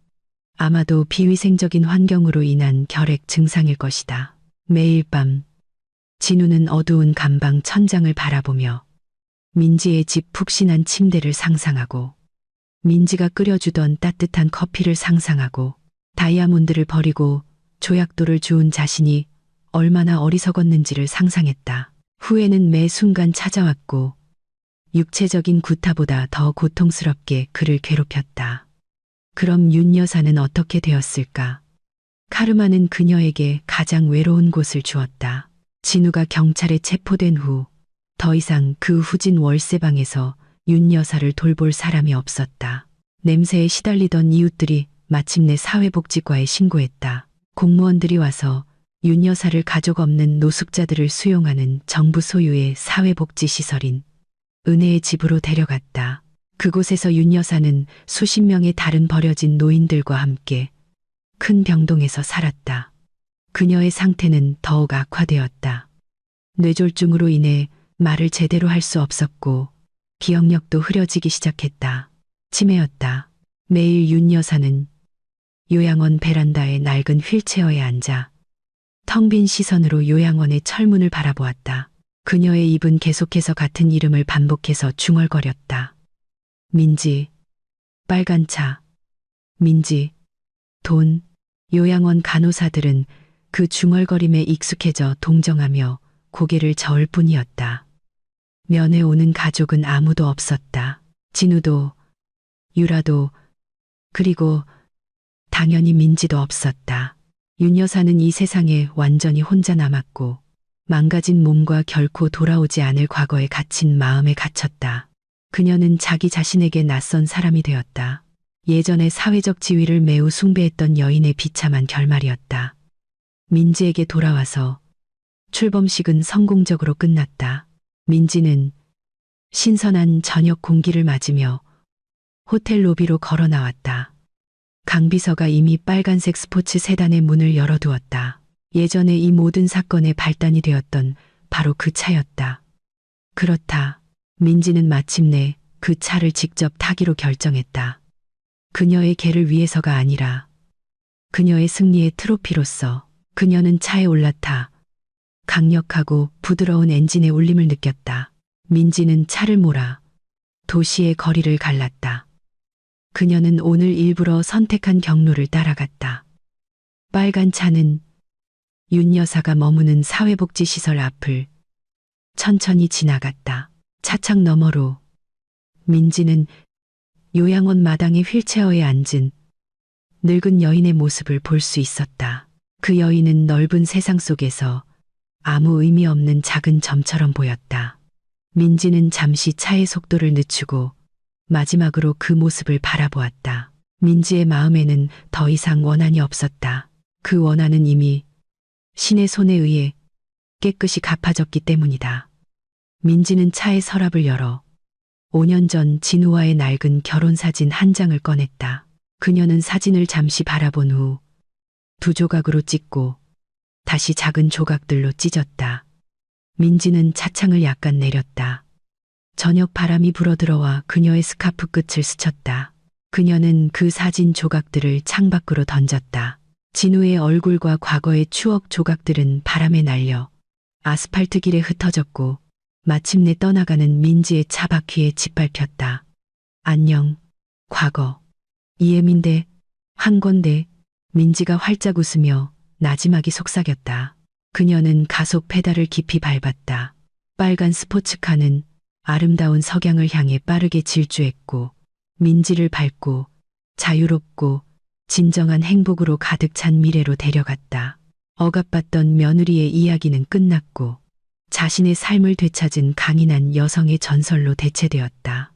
아마도 비위생적인 환경으로 인한 결핵 증상일 것이다. 매일 밤 진우는 어두운 감방 천장을 바라보며 민지의 집 푹신한 침대를 상상하고 민지가 끓여주던 따뜻한 커피를 상상하고 다이아몬드를 버리고 조약돌을 주운 자신이 얼마나 어리석었는지를 상상했다. 후회는 매 순간 찾아왔고 육체적인 구타보다 더 고통스럽게 그를 괴롭혔다. 그럼 윤 여사는 어떻게 되었을까? 카르마는 그녀에게 가장 외로운 곳을 주었다. 진우가 경찰에 체포된 후 더 이상 그 후진 월세방에서 윤 여사를 돌볼 사람이 없었다. 냄새에 시달리던 이웃들이 마침내 사회복지과에 신고했다. 공무원들이 와서 윤 여사를 가족 없는 노숙자들을 수용하는 정부 소유의 사회복지시설인 은혜의 집으로 데려갔다. 그곳에서 윤 여사는 수십 명의 다른 버려진 노인들과 함께 큰 병동에서 살았다. 그녀의 상태는 더욱 악화되었다. 뇌졸중으로 인해 말을 제대로 할 수 없었고 기억력도 흐려지기 시작했다. 치매였다. 매일 윤 여사는 요양원 베란다의 낡은 휠체어에 앉아 텅 빈 시선으로 요양원의 철문을 바라보았다. 그녀의 입은 계속해서 같은 이름을 반복해서 중얼거렸다. 민지, 빨간 차, 민지, 돈. 요양원 간호사들은 그 중얼거림에 익숙해져 동정하며 고개를 저을 뿐이었다. 면회 오는 가족은 아무도 없었다. 진우도, 유라도, 그리고 당연히 민지도 없었다. 윤 여사는 이 세상에 완전히 혼자 남았고 망가진 몸과 결코 돌아오지 않을 과거에 갇힌 마음에 갇혔다. 그녀는 자기 자신에게 낯선 사람이 되었다. 예전에 사회적 지위를 매우 숭배했던 여인의 비참한 결말이었다. 민지에게 돌아와서 출범식은 성공적으로 끝났다. 민지는 신선한 저녁 공기를 맞으며 호텔 로비로 걸어 나왔다. 강 비서가 이미 빨간색 스포츠 세단의 문을 열어두었다. 예전에 이 모든 사건의 발단이 되었던 바로 그 차였다. 그렇다. 민지는 마침내 그 차를 직접 타기로 결정했다. 그녀의 개를 위해서가 아니라 그녀의 승리의 트로피로서. 그녀는 차에 올라타 강력하고 부드러운 엔진의 울림을 느꼈다. 민지는 차를 몰아 도시의 거리를 갈랐다. 그녀는 오늘 일부러 선택한 경로를 따라갔다. 빨간 차는 윤 여사가 머무는 사회복지시설 앞을 천천히 지나갔다. 차창 너머로 민지는 요양원 마당의 휠체어에 앉은 늙은 여인의 모습을 볼 수 있었다. 그 여인은 넓은 세상 속에서 아무 의미 없는 작은 점처럼 보였다. 민지는 잠시 차의 속도를 늦추고 마지막으로 그 모습을 바라보았다. 민지의 마음에는 더 이상 원한이 없었다. 그 원한은 이미 신의 손에 의해 깨끗이 갚아졌기 때문이다. 민지는 차의 서랍을 열어 5년 전 진우와의 낡은 결혼사진 한 장을 꺼냈다. 그녀는 사진을 잠시 바라본 후 두 조각으로 찍고 다시 작은 조각들로 찢었다. 민지는 차창을 약간 내렸다. 저녁 바람이 불어들어와 그녀의 스카프 끝을 스쳤다. 그녀는 그 사진 조각들을 창밖으로 던졌다. 진우의 얼굴과 과거의 추억 조각들은 바람에 날려 아스팔트 길에 흩어졌고 마침내 떠나가는 민지의 차 바퀴에 짓밟혔다. 안녕, 과거. 이해민대, 한건대. 민지가 활짝 웃으며 나지막이 속삭였다. 그녀는 가속 페달을 깊이 밟았다. 빨간 스포츠카는 아름다운 석양을 향해 빠르게 질주했고 민지를 밟고 자유롭고 진정한 행복으로 가득 찬 미래로 데려갔다. 억압받던 며느리의 이야기는 끝났고 자신의 삶을 되찾은 강인한 여성의 전설로 대체되었다.